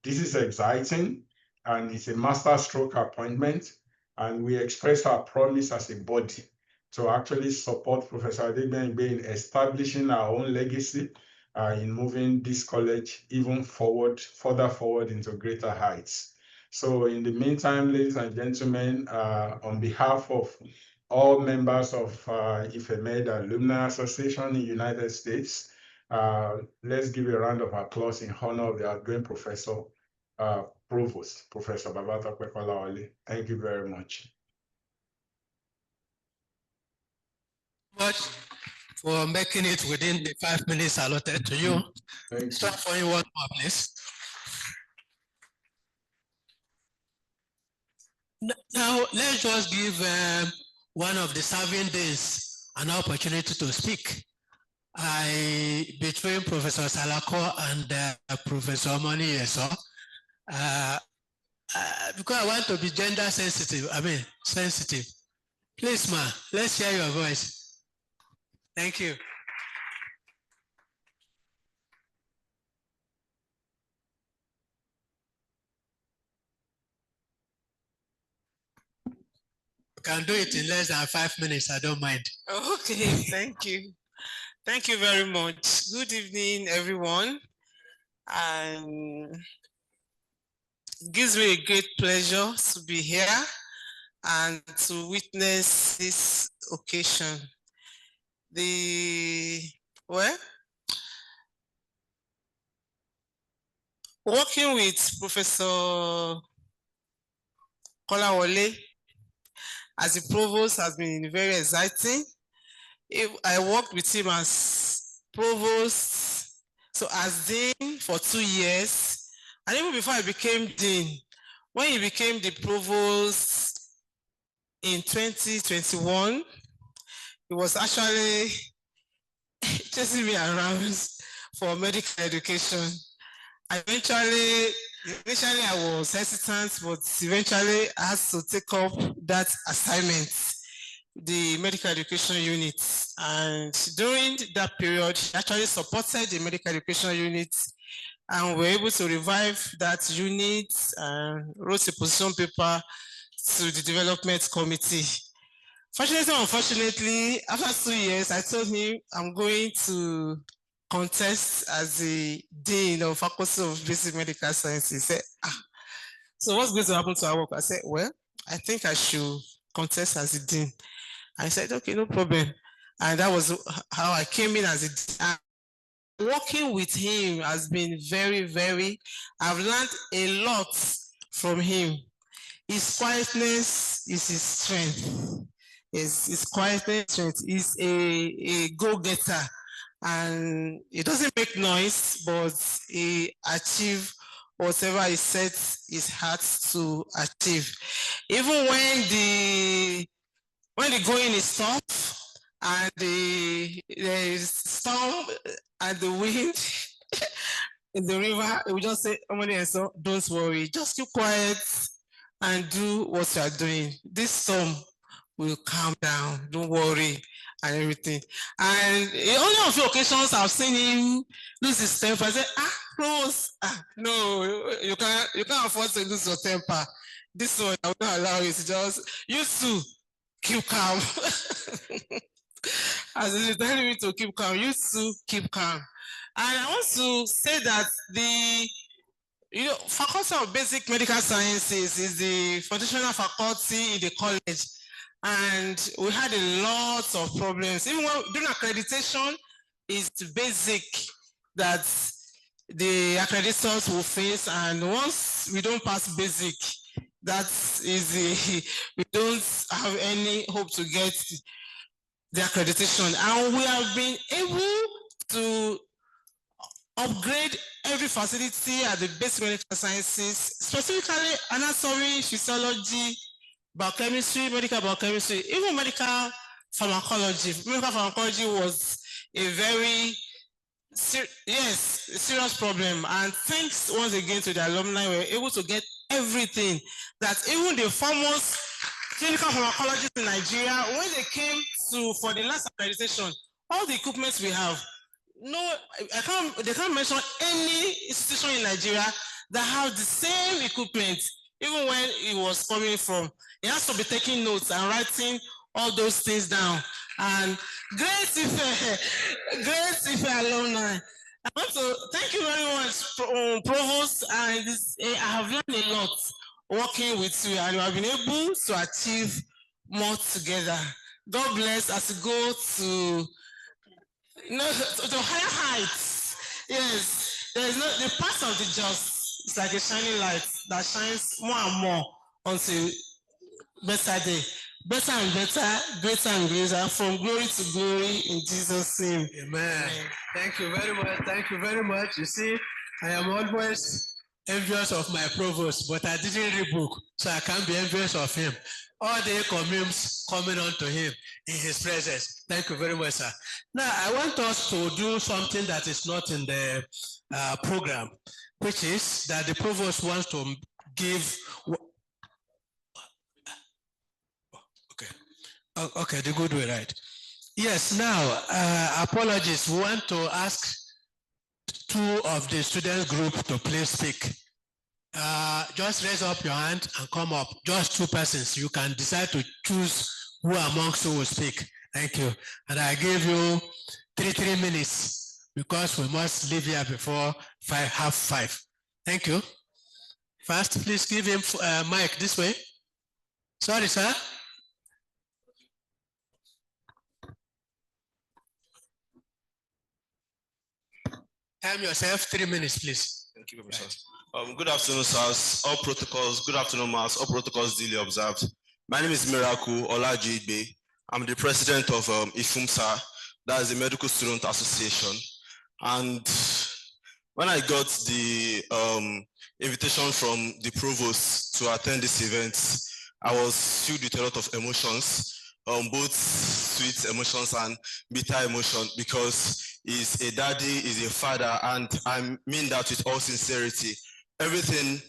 This is exciting, and it's a master stroke appointment, and we express our promise as a body to actually support Professor Adegbengbe in establishing our own legacy in moving this college even further forward into greater heights. So in the meantime, ladies and gentlemen, on behalf of all members of IFEMED Alumni Association in the United States, let's give a round of applause in honor of the outgoing professor, Provost, Professor Babatokpe Kolawole. Thank you very much. For making it within the 5 minutes allotted to you. Stop for you one more, please. Now, let's just give one of the serving days an opportunity to speak. Between Professor Salako and Professor Omoni Yeso, because I want to be gender sensitive, sensitive. Please, ma, let's hear your voice. Thank you. You can do it in less than 5 minutes, I don't mind. Okay, thank you. Thank you very much. Good evening, everyone. And it gives me a great pleasure to be here and to witness this occasion. Working with Professor Kolawole as the provost has been very exciting. I worked with him as provost, so as dean for 2 years, And even before I became dean, when he became the provost in 2021, he was actually chasing me around for medical education. Initially I was hesitant, but eventually I had to take up that assignment, the medical education unit. And during that period, he actually supported the medical education unit, and we were able to revive that unit and wrote a position paper to the development committee. Fortunately or unfortunately, after 2 years, I told him I'm going to contest as the dean of Faculty of Basic Medical Sciences. He said, so what's going to happen to our work? I said, well, I think I should contest as the dean. I said, okay, no problem. And that was how I came in as a dean. Working with him has been very, I've learned a lot from him. His quietness is his strength. His quietness strength is a go-getter, and he doesn't make noise, but he achieves whatever he sets his heart to achieve. Even when the going is tough and there is storm and the wind in the river, he will just say, don't worry, just keep quiet and do what you are doing. This storm will calm down, don't worry, and everything. And only on a few occasions I've seen him lose his temper. I said, Rose, no, you can't afford to lose your temper. This one, I will not allow you to just, you too, keep calm. As he's telling me to keep calm, you too, keep calm. And I want to say that the Faculty of Basic Medical Sciences is the foundational faculty in the college, and we had a lot of problems. Even when doing accreditation, is basic that the accreditors will face, and once we don't pass basic, that is we don't have any hope to get the accreditation. And we have been able to upgrade every facility at the basic medical sciences, specifically anatomy, physiology, biochemistry, medical biochemistry, even medical pharmacology. Medical pharmacology was a very serious problem. And thanks once again to the alumni, we were able to get everything that even the foremost clinical pharmacologists in Nigeria, when they came for the last accreditation, all the equipment we have, they can't mention any institution in Nigeria that have the same equipment, even when it was coming from. He has to be taking notes and writing all those things down. And great Ife alumni. I want to thank you very much, Provost. And I have learned a lot working with you, and you have been able to achieve more together. God bless as you go to higher heights. Yes, there is the path of the just. It's like a shining light that shines more and more until better day, better and better, greater and greater, from glory to glory, in Jesus' name. Amen. Amen. Thank you very much. Thank you very much. You see, I am always envious of my provost, but I didn't read book, so I can't be envious of him. All the comments coming on to him in his presence. Thank you very much, sir. Now, I want us to do something that is not in the program, which is that the provost wants to give. Okay, the good way, right? Yes, now, apologies. We want to ask two of the student group to please speak. Just raise up your hand and come up. Just two persons. You can decide to choose who amongst you will speak. Thank you. And I give you 3 minutes because we must leave here before 5:30. Thank you. First, please give him mic this way. Sorry, sir. Time yourself 3 minutes, please. Thank you, Professor. Good afternoon, sirs. All protocols, good afternoon, Mass. All protocols duly observed. My name is Miracle Olajigbe. I'm the president of IFUMSA, that is the Medical Student Association. And when I got the invitation from the provost to attend this event, I was filled with a lot of emotions, both sweet emotions and bitter emotion, because he's a daddy, he's a father, and I mean that with all sincerity. Everything,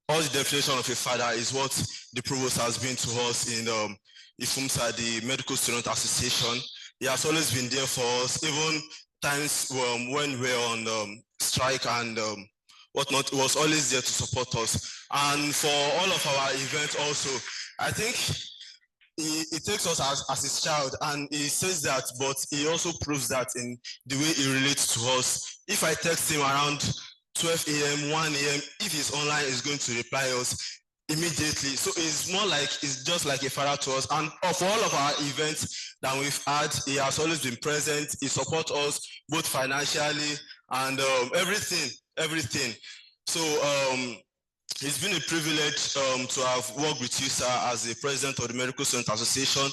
all the definition of a father is what the provost has been to us in IFUMSA, the Medical Student Association. He has always been there for us, even times when we're on strike and whatnot, he was always there to support us. And for all of our events also, I think he takes us as his child, and he says that, but he also proves that in the way he relates to us. If I text him around 12 a.m., 1 a.m., if he's online, he's going to reply us immediately. So it's more like, it's just like a father to us. And of all of our events that we've had, he has always been present. He supports us both financially and everything. So it's been a privilege to have worked with you, sir, as the president of the Medical Student Association.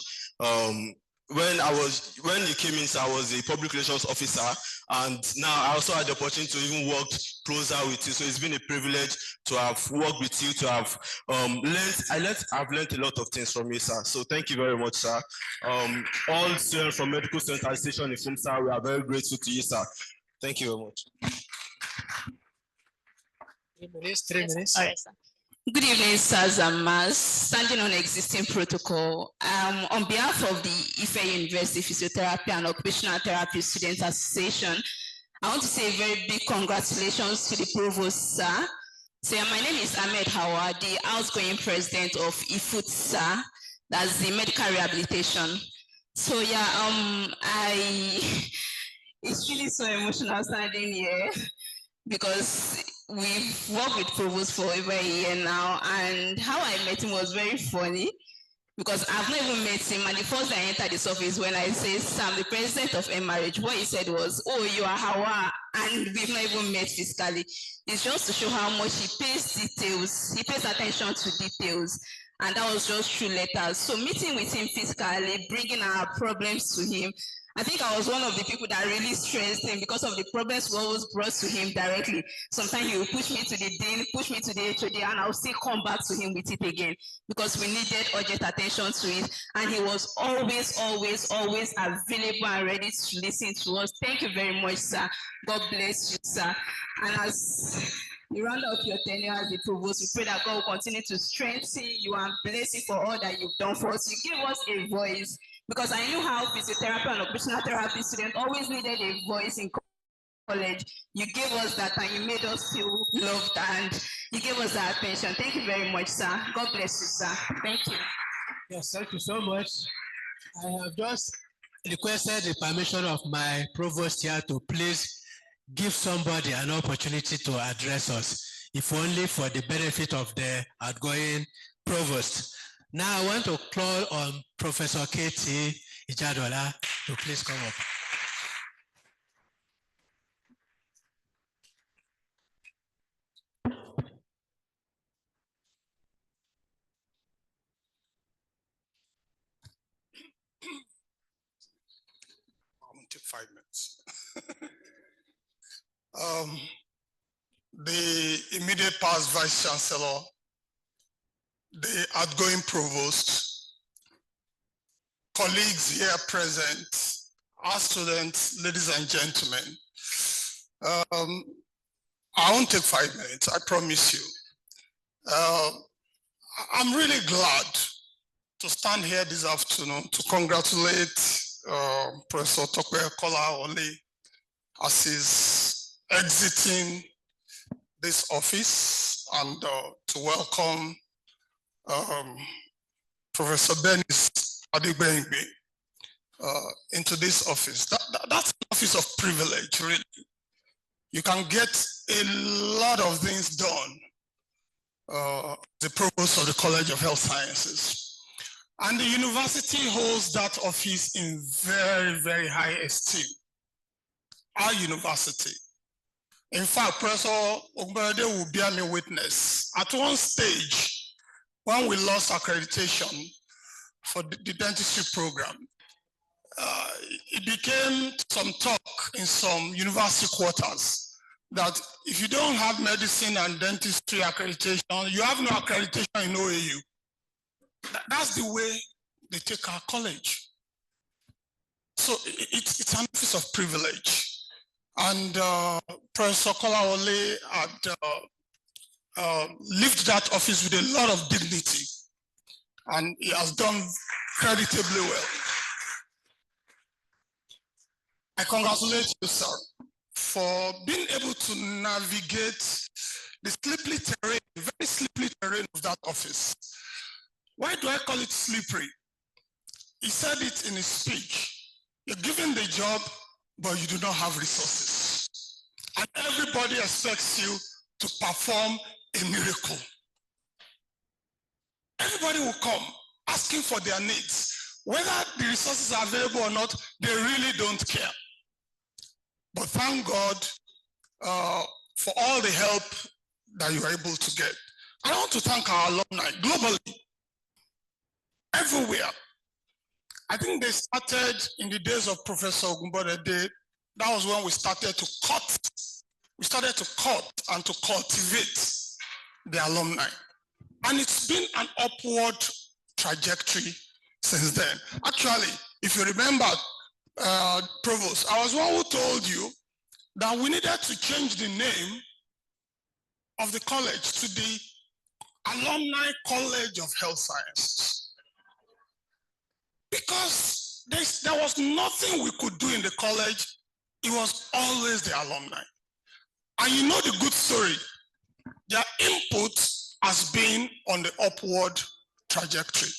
When you came in, sir, I was a public relations officer, and now I also had the opportunity to even work closer with you. So it's been a privilege to have worked with you, to have I've learned a lot of things from you, sir. So thank you very much, sir. All students from Medical Student Association in IFUMSA, we are very grateful to you, sir. Thank you very much. 3 minutes. All right, sir. Good evening, sirs and ma'ams. Standing on existing protocol, on behalf of the Ife University Physiotherapy and Occupational Therapy Students Association, I want to say a very big congratulations to the provost, sir. So my name is Ahmed Hawa, the outgoing president of IFUTSA, that's the medical rehabilitation. So yeah, it's really so emotional standing here, because we've worked with Provost for over a year now, and how I met him was very funny, because I've not even met him, and the first day I entered this office, when I said, "Sam, the president of MRH," what he said was, "Oh, you are Hawa," and we've not even met physically. It's just to show how much he pays attention to details, and that was just through letters. So meeting with him physically, bringing our problems to him, I think I was one of the people that really stressed him, because of the problems we always brought to him directly. Sometimes he would push me to the dean, push me to the HOD, and I'll still come back to him with it again, because we needed urgent attention to it. And he was always available and ready to listen to us. Thank you very much, sir. God bless you, sir. And as you round up your tenure as the provost, we pray that God will continue to strengthen you and bless you for all that you've done for us. You give us a voice, because I knew how physiotherapy and occupational therapy students always needed a voice in college. You gave us that, and you made us feel loved, and you gave us that attention. Thank you very much, sir. God bless you, sir. Thank you. Yes, thank you so much. I have just requested the permission of my provost here to please give somebody an opportunity to address us, if only for the benefit of the outgoing provost. Now I want to call on Professor Katie Ijadola to please come up. I'm going to take 5 minutes. The immediate past Vice Chancellor, the outgoing provost, colleagues here present, our students, ladies and gentlemen. I won't take 5 minutes, I promise you. I'm really glad to stand here this afternoon to congratulate Professor Tokwe Kola Oli as he's exiting this office, and to welcome Professor Dennis Adegbengbe into this office. That's an office of privilege, really. You can get a lot of things done. The provost of the College of Health Sciences. And the university holds that office in very, very high esteem. Our university. In fact, Professor Ogberde will bear me witness. At one stage, when we lost accreditation for the dentistry program, it became some talk in some university quarters that if you don't have medicine and dentistry accreditation, you have no accreditation in OAU. That's the way they take our college. So it's an office of privilege. And Professor Kolawole had lived that office with a lot of dignity, and he has done creditably well. I congratulate you, sir, for being able to navigate the slippery terrain, very slippery terrain of that office. Why do I call it slippery? He said it in his speech. You're given the job, but you do not have resources. And everybody expects you to perform a miracle. Everybody will come asking for their needs. Whether the resources are available or not, they really don't care. But thank God for all the help that you are able to get. I want to thank our alumni globally, everywhere. I think they started in the days of Professor Ogunbodede. That was when we started to cut. We started to cut and to cultivate the alumni. And it's been an upward trajectory since then. Actually, if you remember, Provost, I was one who told you that we needed to change the name of the college to the Alumni College of Health Sciences. Because there was nothing we could do in the college. It was always the alumni. And you know the good story. Their input has been on the upward trajectory.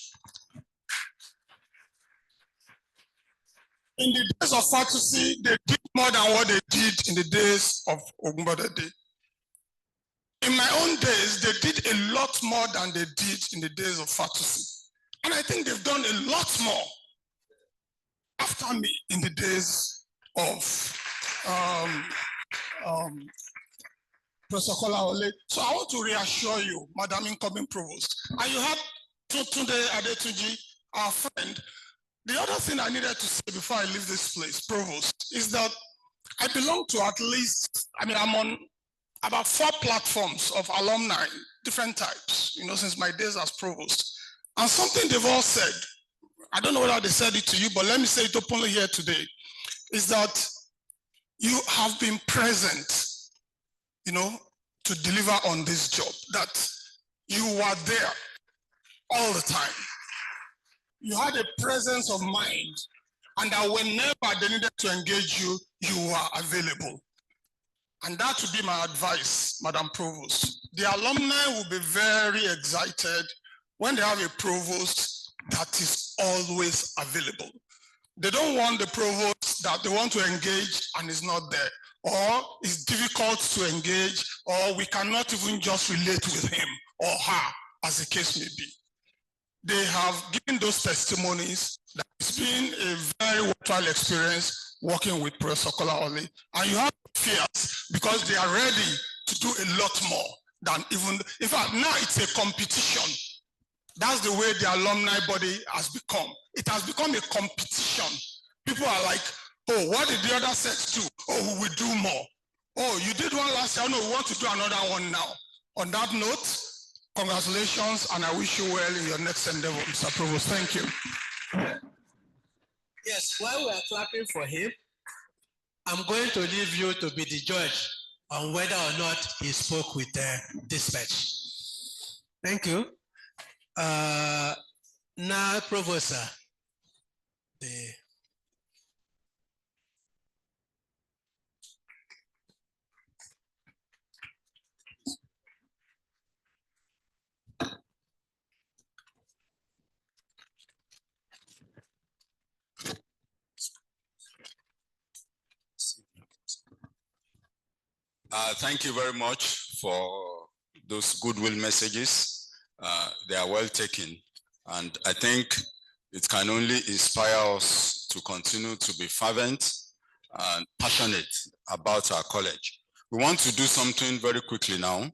In the days of Fatusi, they did more than what they did in the days of Ogunbodede. In my own days, they did a lot more than they did in the days of Fatusi. And I think they've done a lot more after me in the days of Professor Kolawole. So I want to reassure you, Madam Incoming Provost, and you have Tunde Adetunji, our friend. The other thing I needed to say before I leave this place, Provost, is that I belong to at least, I'm on about 4 platforms of alumni, different types, since my days as Provost. And something they've all said, I don't know whether they said it to you, but let me say it openly here today, is that you have been present, to deliver on this job, that you were there all the time. You had a presence of mind, and that whenever they needed to engage you, you were available. And that would be my advice, Madam Provost. The alumni will be very excited when they have a provost that is always available. They don't want the provost that they want to engage and is not there, or it's difficult to engage, or we cannot even just relate with him or her, as the case may be. They have given those testimonies that it's been a very worthwhile experience working with Professor Kolawole, and you have fears because they are ready to do a lot more than even, in fact, now it's a competition. That's the way the alumni body has become. It has become a competition. People are like, oh, what did the other sets do? Oh, we will do more. Oh, you did one last year. No, we want to do another one now. On that note, congratulations, and I wish you well in your next endeavor, Mr. Provost. Thank you. Yes, while we are clapping for him, I'm going to leave you to be the judge on whether or not he spoke with dispatch. Thank you. Now, Provost, sir. Thank you very much for those goodwill messages. They are well taken. And I think it can only inspire us to continue to be fervent and passionate about our college. We want to do something very quickly now.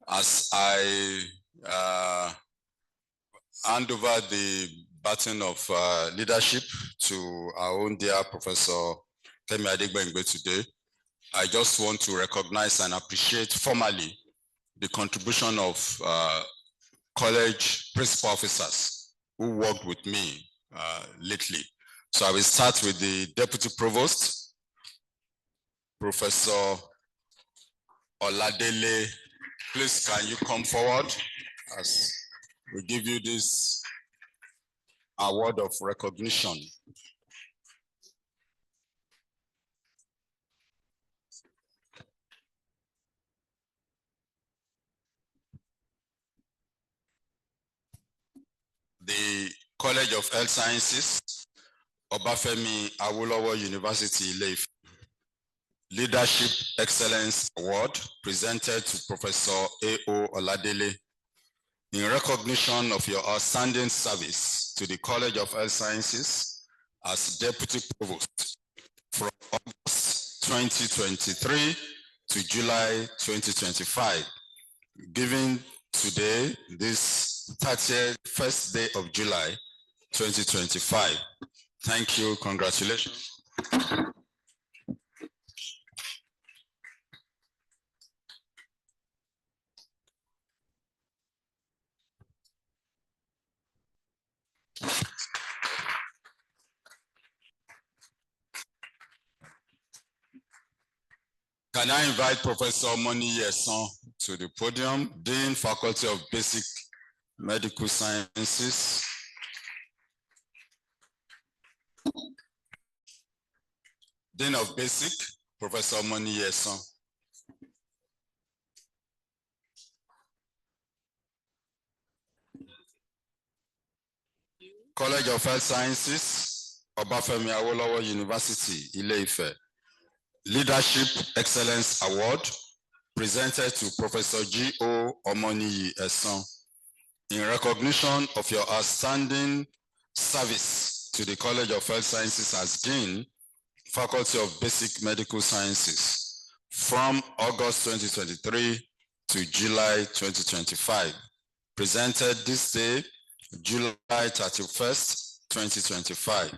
As I hand over the baton of leadership to our own dear Professor Kemi Adegbengbe today, I just want to recognize and appreciate formally the contribution of college principal officers who worked with me lately. So I will start with the Deputy Provost, Professor Oladele. Please, can you come forward as we give you this award of recognition. The College of Health Sciences, Obafemi Awolowo University, Ile-Ife. Leadership Excellence Award presented to Professor A.O. Oladele in recognition of your outstanding service to the College of Health Sciences as Deputy Provost from August 2023 to July 2025. Given today, this 31st day of July 2025. Thank you, congratulations. Can I invite Professor Moni Yeson to the podium, Dean, Faculty of Basic Medical Sciences. Dean of Basic, Professor Moni Yeson. College of Health Sciences, Obafemi Awolowo University, Ile-Ife. Leadership Excellence Award presented to Professor G.O. Omoniyi Eson in recognition of your outstanding service to the College of Health Sciences as Dean, Faculty of Basic Medical Sciences from August 2023 to July 2025. Presented this day, July 31st, 2025.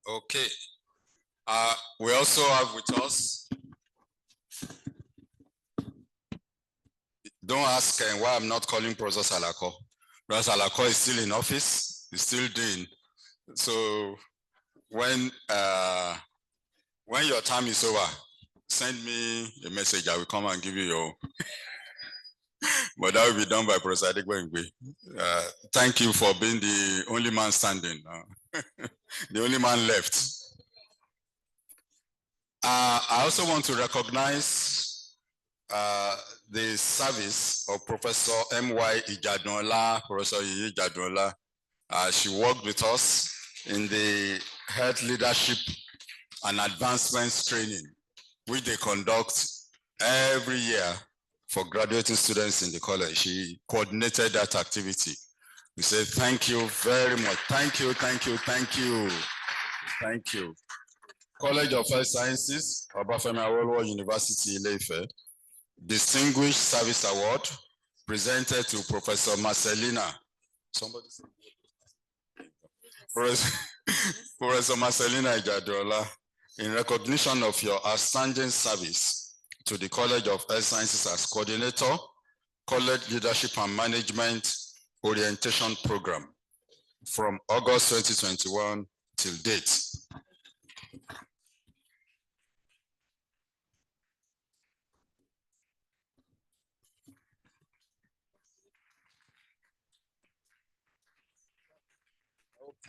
Okay. We also have with us, don't ask why I'm not calling Professor Salako. Professor Salako is still in office, he's still doing. So when your time is over, send me a message, I will come and give you your but that will be done by Professor Adegbenbe. Thank you for being the only man standing, the only man left. I also want to recognize the service of Professor M.Y. Ijadunla, Professor Ijadunla. She worked with us in the health leadership and advancements training, which they conduct every year for graduating students in the college. She coordinated that activity. We say thank you very much. Thank you, thank you, thank you, thank you. College of Health Sciences, Obafemi Awolowo University, Ile-Ife. Distinguished Service Award presented to Professor Marcelina. Somebody say Professor Marcelina Ijadunla in recognition of your outstanding service to the College of Health Sciences as coordinator, College Leadership and Management Orientation Program from August 2021 till date.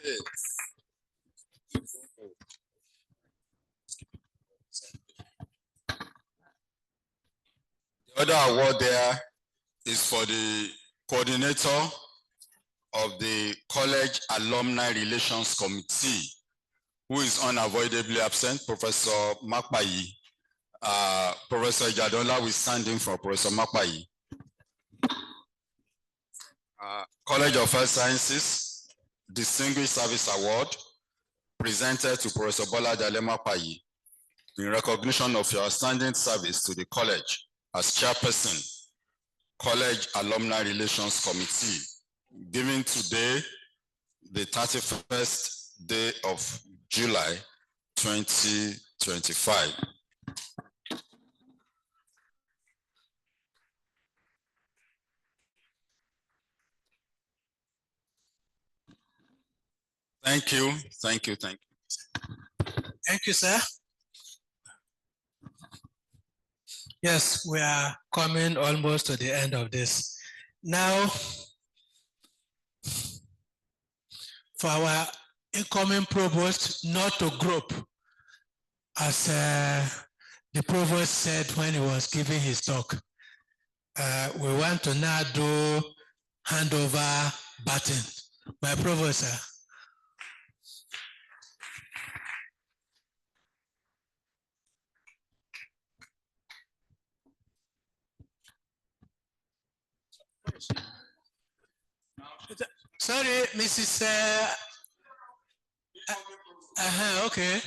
Okay. The other award there is for the coordinator of the College Alumni Relations Committee, who is unavoidably absent, Professor Makpayi. Professor Ijadunla will stand in for Professor Makpayi. College of Health Sciences, Distinguished Service Award presented to Professor Bola Dalema Payi in recognition of your outstanding service to the college as chairperson, College Alumni Relations Committee, given today, the 31st day of July, 2025. Thank you, thank you, thank you. Thank you, sir. Yes, we are coming almost to the end of this. Now, for our incoming provost not to group, as the provost said when he was giving his talk, we want to now do handover baton. My provost, sir. Sorry, Mrs. Okay.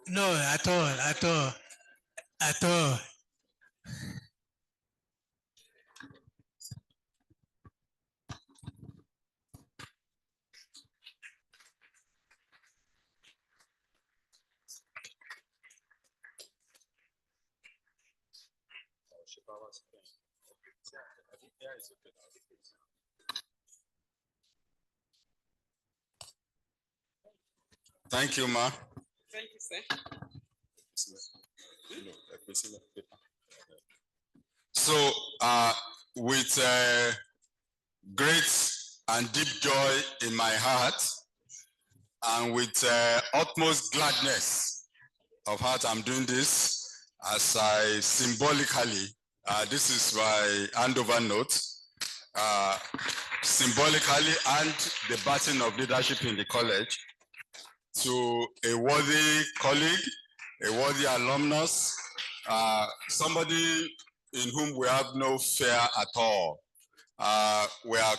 No, at all. Thank you, ma. Thank you, sir. So, with great and deep joy in my heart, and with utmost gladness of heart, I'm doing this as I symbolically, this is my handover note, symbolically and the baton of leadership in the college to a worthy colleague, a worthy alumnus, somebody in whom we have no fear at all. We are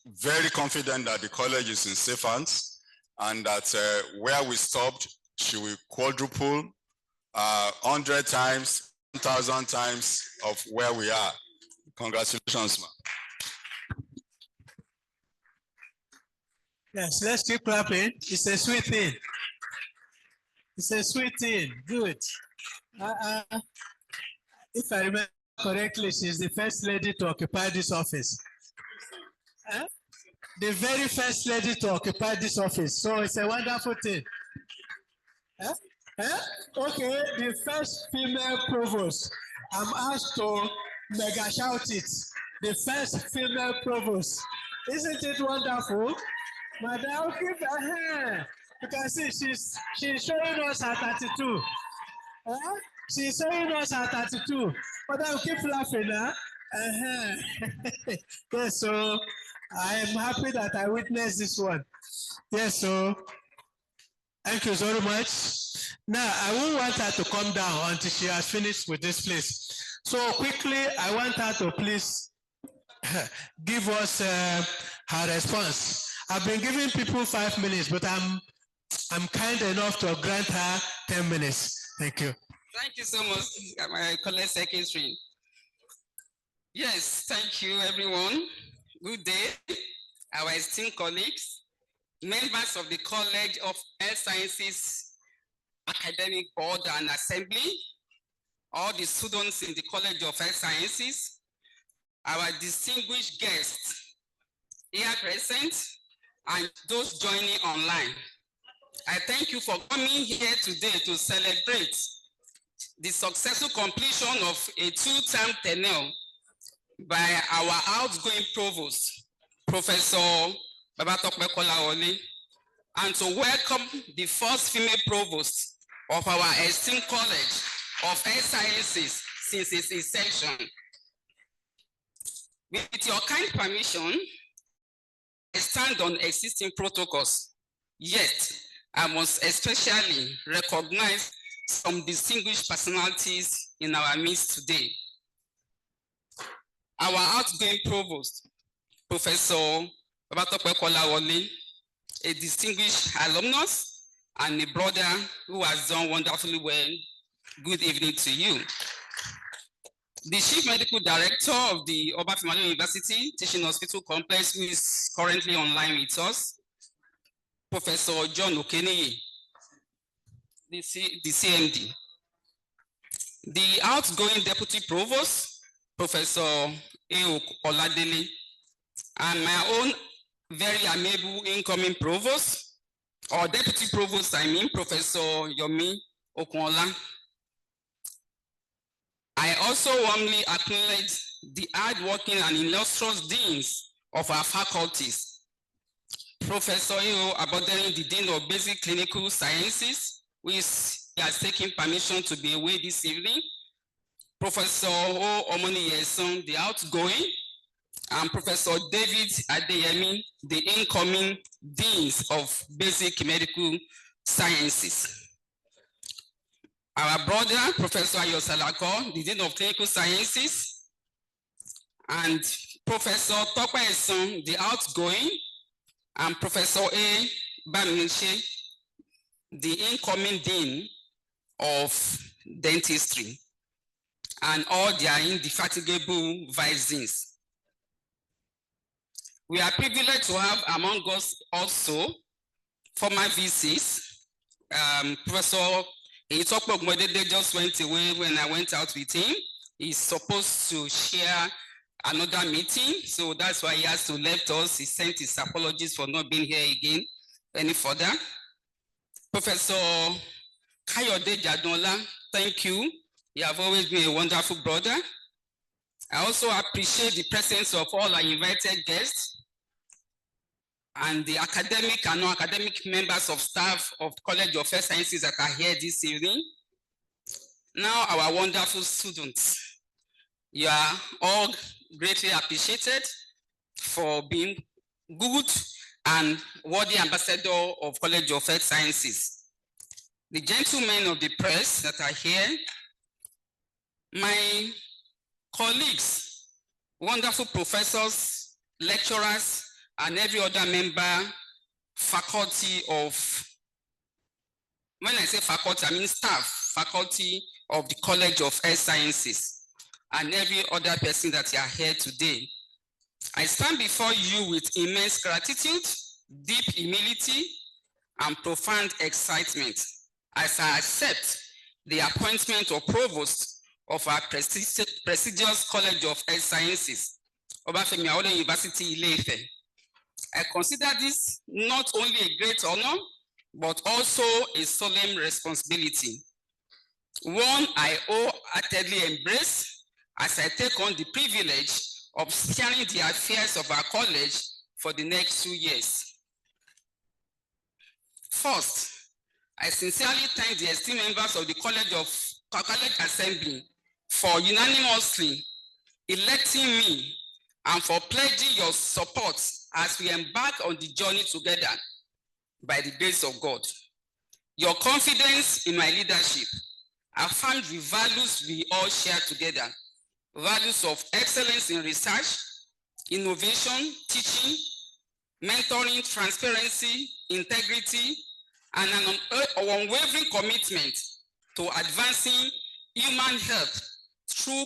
very confident that the college is in safe hands and that where we stopped, she will quadruple 100 times, 1,000 times of where we are. Congratulations, ma'am. Yes, let's keep clapping. It's a sweet thing. It's a sweet thing. Good. If I remember correctly, she's the first lady to occupy this office. The very first lady to occupy this office. So it's a wonderful thing. Okay, the first female provost. I'm asked to mega shout it. The first female provost. Isn't it wonderful? Madam, give a hand. You can see she's showing us her 32. She's showing us her 32. Madam, keep laughing, huh? Yes, so I am happy that I witnessed this one. Yes, so thank you very much. Now, I won't want her to come down until she has finished with this place. So quickly, I want her to please give us her response. I've been giving people 5 minutes, but I'm kind enough to grant her 10 minutes. Thank you. Thank you so much, my college secretary. Yes, thank you, everyone. Good day, our esteemed colleagues, members of the College of Health Sciences Academic Board and Assembly, all the students in the College of Health Sciences, our distinguished guests here present, and those joining online. I thank you for coming here today to celebrate the successful completion of a 2-term tenure by our outgoing provost, Professor Baton, and to welcome the first female provost of our esteemed College of Health Sciences since its inception. With your kind permission, I stand on existing protocols, yet I must especially recognize some distinguished personalities in our midst today. Our outgoing provost, Professor Babatope Kolawole, a distinguished alumnus and a brother who has done wonderfully well. Good evening to you. The Chief Medical Director of the Obafemi University Teaching Hospital Complex, who is currently online with us, Professor John Okeniyi, the CMD. The outgoing Deputy Provost, Professor A. Oladele, and my own very amiable incoming Provost, or Deputy Provost, I mean, Professor Yomi Okunola. I also warmly acknowledge the hardworking and illustrious deans of our faculties. Professor E.O. Abodering, the Dean of Basic Clinical Sciences, who has taken permission to be away this evening. Professor O. Omoni Yeson, the outgoing, and Professor David Adeyemi, the incoming Deans of Basic Medical Sciences. Our brother, Professor Ayo Salako, the Dean of Clinical Sciences, and Professor Tope Eson, the outgoing, and Professor A. Bamiche, the incoming Dean of Dentistry, and all their indefatigable vice deans. We are privileged to have among us also former VCs. Professor Itokpo Ogmodede just went away when I went out with him. He's supposed to share another meeting, so that's why he has to left us. He sent his apologies for not being here again any further. Professor Kayode Jadola, thank you. You have always been a wonderful brother. I also appreciate the presence of all our invited guests and the academic and non-academic members of staff of the College of Health Sciences that are here this evening. Now, our wonderful students, you are all greatly appreciated for being good and worthy ambassador of College of Health Sciences. The gentlemen of the press that are here, my colleagues, wonderful professors, lecturers, and every other member, faculty of, when I say faculty, I mean staff, faculty of the College of Health Sciences, and every other person that are here today. I stand before you with immense gratitude, deep humility, and profound excitement as I accept the appointment of Provost of our prestigious College of Health Sciences, Obafemi Awolowo University, Ile-Ife. I consider this not only a great honor, but also a solemn responsibility. One I wholeheartedly embrace as I take on the privilege of steering the affairs of our college for the next 2 years. First, I sincerely thank the esteemed members of the College Assembly for unanimously electing me and for pledging your support as we embark on the journey together by the grace of God. Your confidence in my leadership affirmed the values we all share together, values of excellence in research, innovation, teaching, mentoring, transparency, integrity, and an unwavering commitment to advancing human health through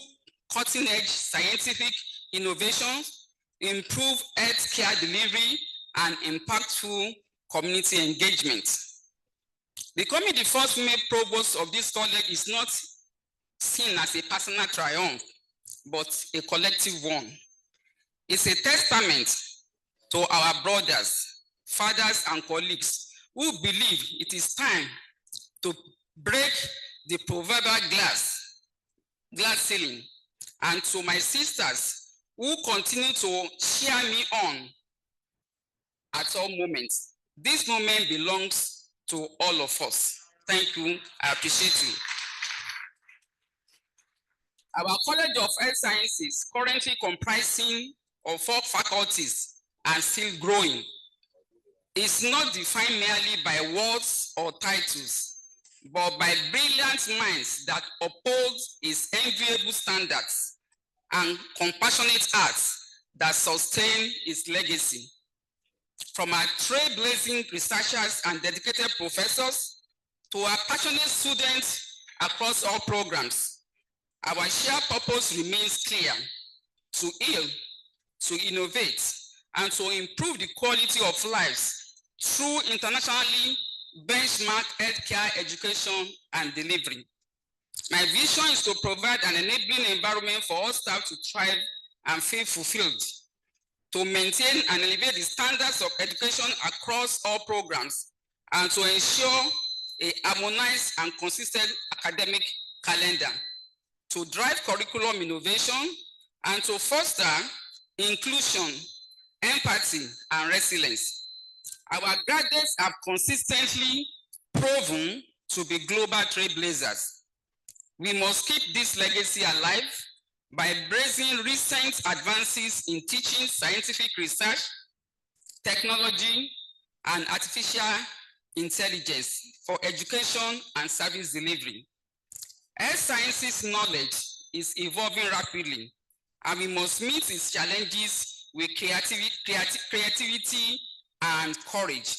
cutting-edge scientific innovations, improve healthcare delivery, and impactful community engagement. Becoming the first female provost of this college is not seen as a personal triumph, but a collective one. It's a testament to our brothers, fathers, and colleagues who believe it is time to break the proverbial glass ceiling, and to my sisters who continue to cheer me on at all moments. This moment belongs to all of us. Thank you. I appreciate you. Our College of Health Sciences, currently comprising of 4 faculties and still growing, is not defined merely by words or titles, but by brilliant minds that uphold its enviable standards and compassionate hearts that sustain its legacy. From our trailblazing researchers and dedicated professors to our passionate students across all programs, our shared purpose remains clear: to heal, to innovate, and to improve the quality of lives through internationally benchmarked healthcare education and delivery. My vision is to provide an enabling environment for all staff to thrive and feel fulfilled, to maintain and elevate the standards of education across all programs, and to ensure a harmonized and consistent academic calendar, to drive curriculum innovation, and to foster inclusion, empathy, and resilience. Our graduates have consistently proven to be global trailblazers. We must keep this legacy alive by embracing recent advances in teaching, scientific research, technology, and artificial intelligence for education and service delivery. Health sciences knowledge is evolving rapidly, and we must meet its challenges with creativity and courage.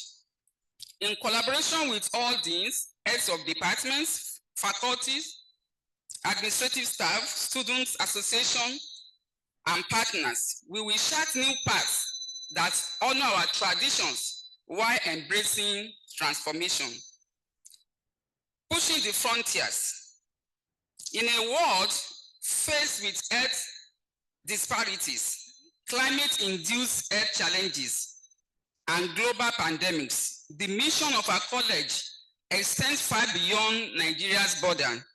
In collaboration with all deans, heads of departments, faculties, administrative staff, students association, and partners, we will chart new paths that honor our traditions while embracing transformation. Pushing the frontiers. In a world faced with health disparities, climate-induced health challenges, and global pandemics, the mission of our college extends far beyond Nigeria's border.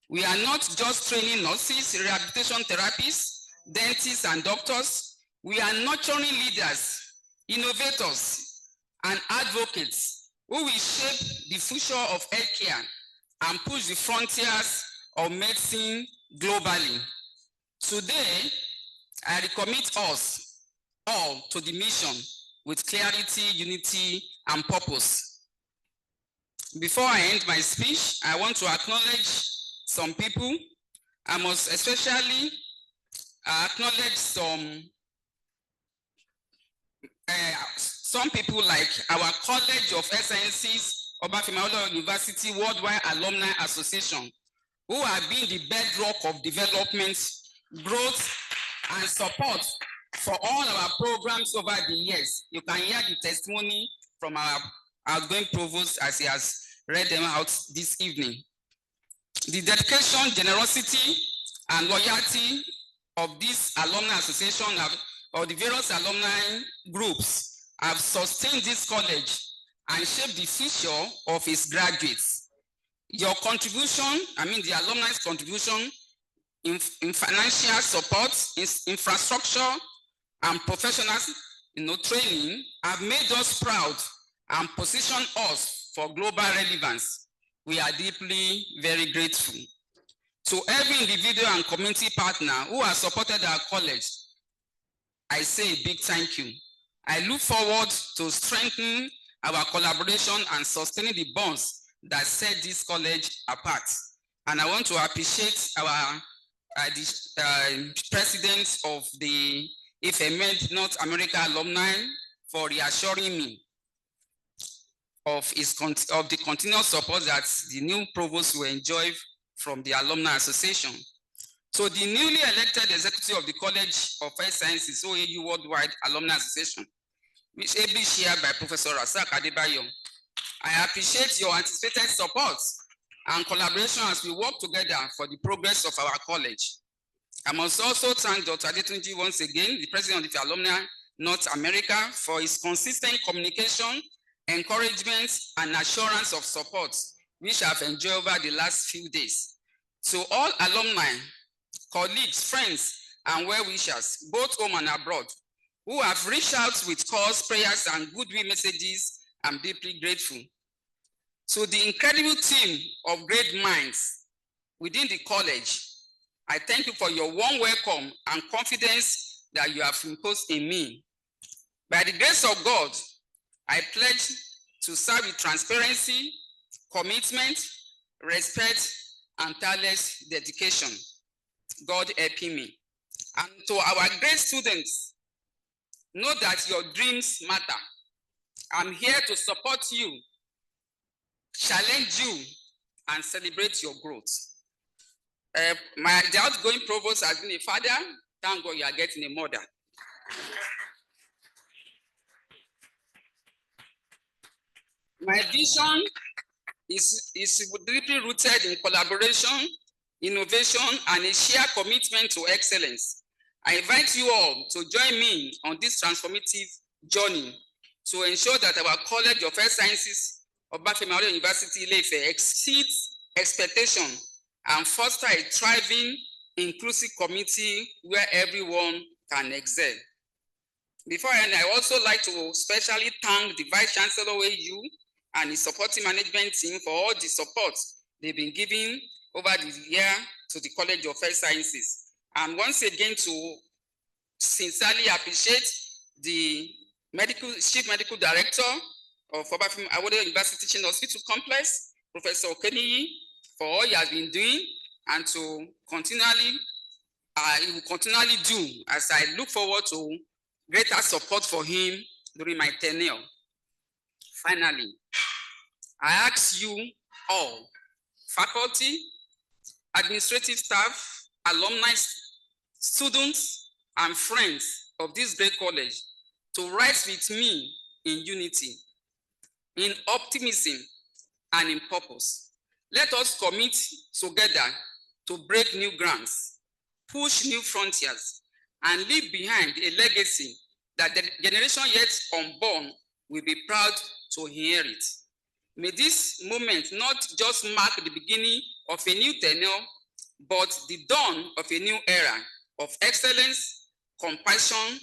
We are not just training nurses, rehabilitation therapists, dentists, and doctors. We are nurturing leaders, innovators, and advocates who will shape the future of healthcare and push the frontiers of medicine globally. Today, I recommit us all to the mission with clarity, unity, and purpose. Before I end my speech, I want to acknowledge some people. I must especially acknowledge some people like our College of Health Sciences, Obafemi University Worldwide Alumni Association, who have been the bedrock of development, growth, and support for all our programs over the years. You can hear the testimony from our outgoing provost as he has read them out this evening. The dedication, generosity, and loyalty of this alumni association or the various alumni groups have sustained this college and shaped the future of its graduates. Your contribution, the alumni's contribution in financial support, infrastructure, and professional training have made us proud and positioned us for global relevance. We are deeply very grateful. To every individual and community partner who has supported our college, I say a big thank you. I look forward to strengthening our collaboration and sustaining the bonds that set this college apart. And I want to appreciate our president of the IFEMED North America alumni for reassuring me of the continuous support that the new provost will enjoy from the Alumni Association. So the newly elected executive of the College of Health Sciences, OAU Worldwide Alumni Association, which is ably shared by Professor Rasak Adebayo, I appreciate your anticipated support and collaboration as we work together for the progress of our college. I must also thank Dr. Adetunji once again, the president of the Alumni North America, for his consistent communication, encouragement, and assurance of support, which I've enjoyed over the last few days. To all alumni, colleagues, friends, and well-wishers, both home and abroad, who have reached out with calls, prayers, and goodwill messages, I'm deeply grateful. To the incredible team of great minds within the college, I thank you for your warm welcome and confidence that you have imposed in me. By the grace of God, I pledge to serve with transparency, commitment, respect, and tireless dedication. God helping me. And to our great students Know that your dreams matter. I'm here to support you, challenge you, and celebrate your growth. The outgoing provost has been a father. Thank God you are getting a mother. My vision is deeply rooted in collaboration, innovation, and a shared commitment to excellence. I invite you all to join me on this transformative journey to ensure that our College of Health Sciences of Obafemi University Ile-Ife exceeds expectation and foster a thriving, inclusive community where everyone can excel. Before I end, I also like to especially thank the Vice Chancellor AU and his supporting management team for all the support they've been giving over the year to the College of Health Sciences. And once again, to sincerely appreciate the Chief Medical Director of Obafemi Awolowo University Teaching Hospital Complex, Professor Okeniyi, for all he has been doing, and to continually, he will continually do, as I look forward to greater support for him during my tenure. Finally, I ask you all, faculty, administrative staff, alumni, students, and friends of this great college to rise with me in unity, in optimism, and in purpose. Let us commit together to break new grounds, push new frontiers, and leave behind a legacy that the generation yet unborn will be proud to inherit. May this moment not just mark the beginning of a new tenure, but the dawn of a new era of excellence, compassion,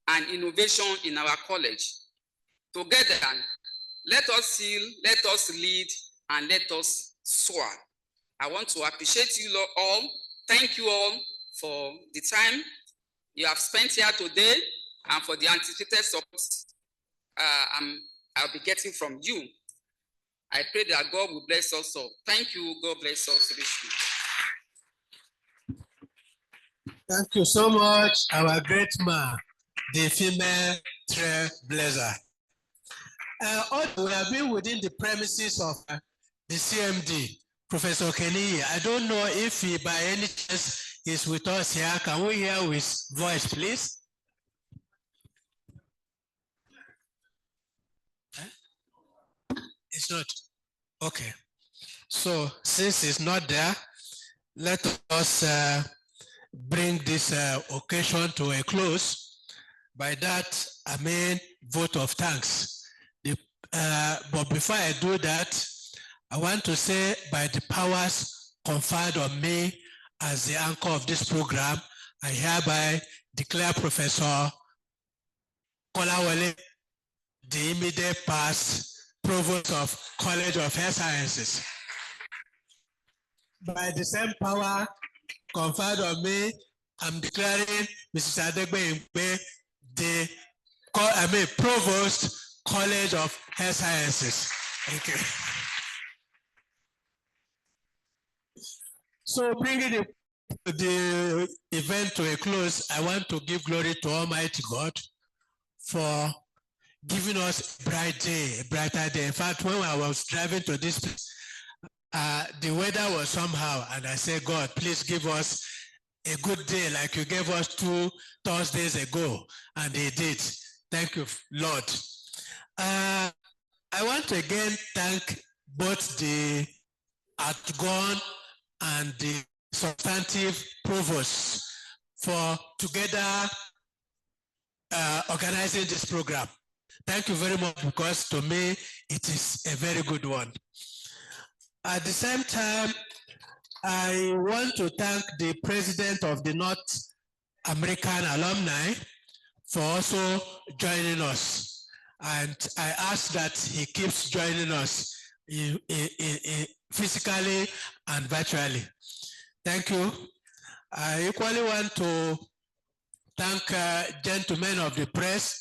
and innovation in our college. Together, let us heal, let us lead, and let us soar. I want to appreciate you all. Thank you all for the time you have spent here today and for the anticipated support I'll be getting from you. I pray that God will bless us all. Thank you. God bless us richly. Thank you so much, our great man, the female trailblazer. We have been within the premises of the CMD, Professor Okeniyi. I don't know if he by any chance is with us here. Can we hear his voice, please? It's not. Okay. So since it's not there, let us bring this occasion to a close. By that, I mean vote of thanks. But before I do that, I want to say by the powers conferred on me as the anchor of this program, I hereby declare Professor Kolawole the immediate past Provost of College of Health Sciences. By the same power conferred on me, I'm declaring Mrs. Adegbe the Provost College of Health Sciences. Thank you. So bringing the event to a close, I want to give glory to Almighty God for giving us a bright day, a brighter day. In fact, when I was driving to this place, the weather was somehow, and I said, God, please give us a good day like you gave us 2 Thursdays ago, and He did. Thank you, Lord. I want to again thank both the outgone and the substantive provosts for together organizing this program. Thank you very much, because to me, it is a very good one. At the same time, I want to thank the president of the North American Alumni for also joining us. And I ask that he keeps joining us physically and virtually. Thank you. I equally want to thank gentlemen of the press.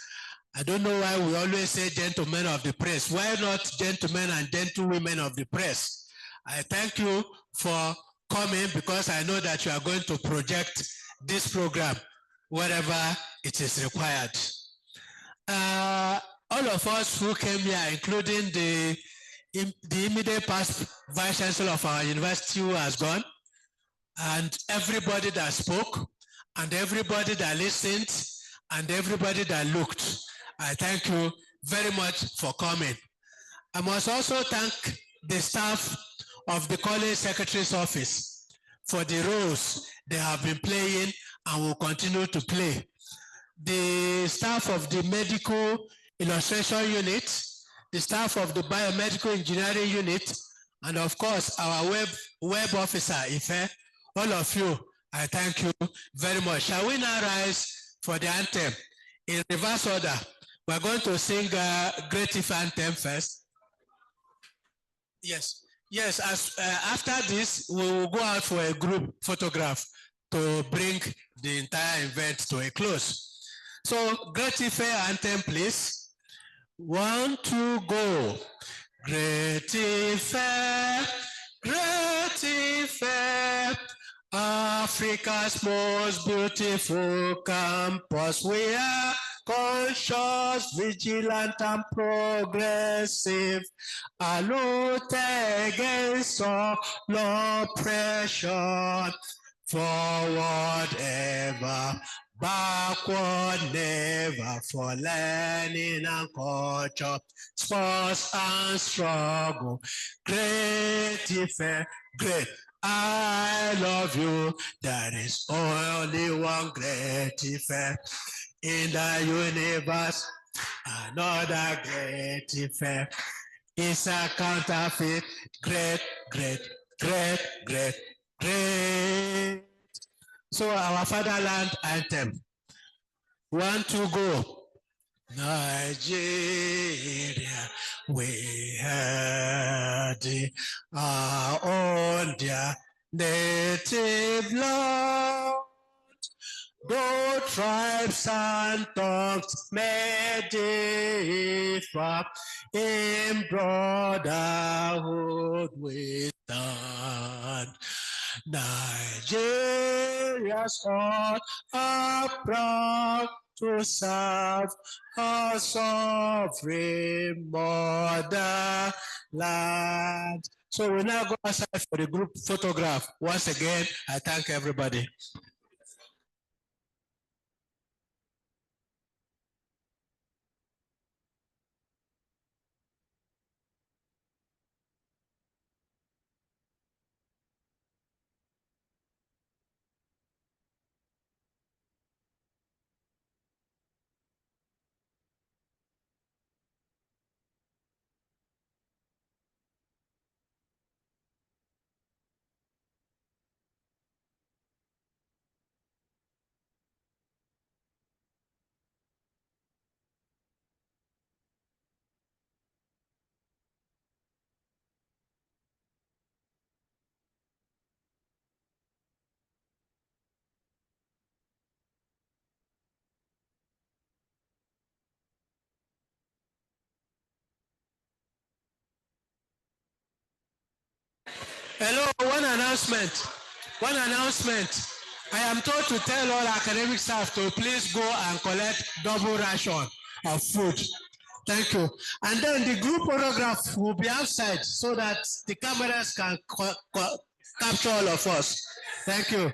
I don't know why we always say gentlemen of the press. Why not gentlemen and gentlewomen of the press? I thank you for coming, because I know that you are going to project this program wherever it is required. all of us who came here, including the immediate past vice chancellor of our university who has gone, and everybody that spoke, and everybody that listened, and everybody that looked. I thank you very much for coming. I must also thank the staff of the college secretary's office for the roles they have been playing and will continue to play. The staff of the medical illustration unit, the staff of the biomedical engineering unit, and of course, our web officer, Ife, all of you, I thank you very much. Shall we now rise for the anthem in reverse order? We're going to sing Great Ife anthem first. Yes, as after this, we will go out for a group photograph to bring the entire event to a close. So, Great Ife anthem, please. 1, 2, go. Great Ife, Great Ife, Africa's most beautiful campus. We are conscious, vigilant, and progressive, alert against all oppression, forward ever, backward never, for learning and culture, sports and struggle. Great Ife, great. I love you. There is only one Great Ife in the universe. Another Great Ife is a counterfeit. Great, great, great, great, great. So our fatherland anthem. 1, 2, go. Nigeria, we had our own dear native land. Though tribes and tongues may differ, in brotherhood we stand. Nigeria's all are proud to serve our sovereign motherland. So we now go outside for the group photograph. Once again, I thank everybody. Hello, one announcement. I am told to tell all academic staff to please go and collect double ration of food. Thank you. And then the group photograph will be outside so that the cameras can capture all of us. Thank you.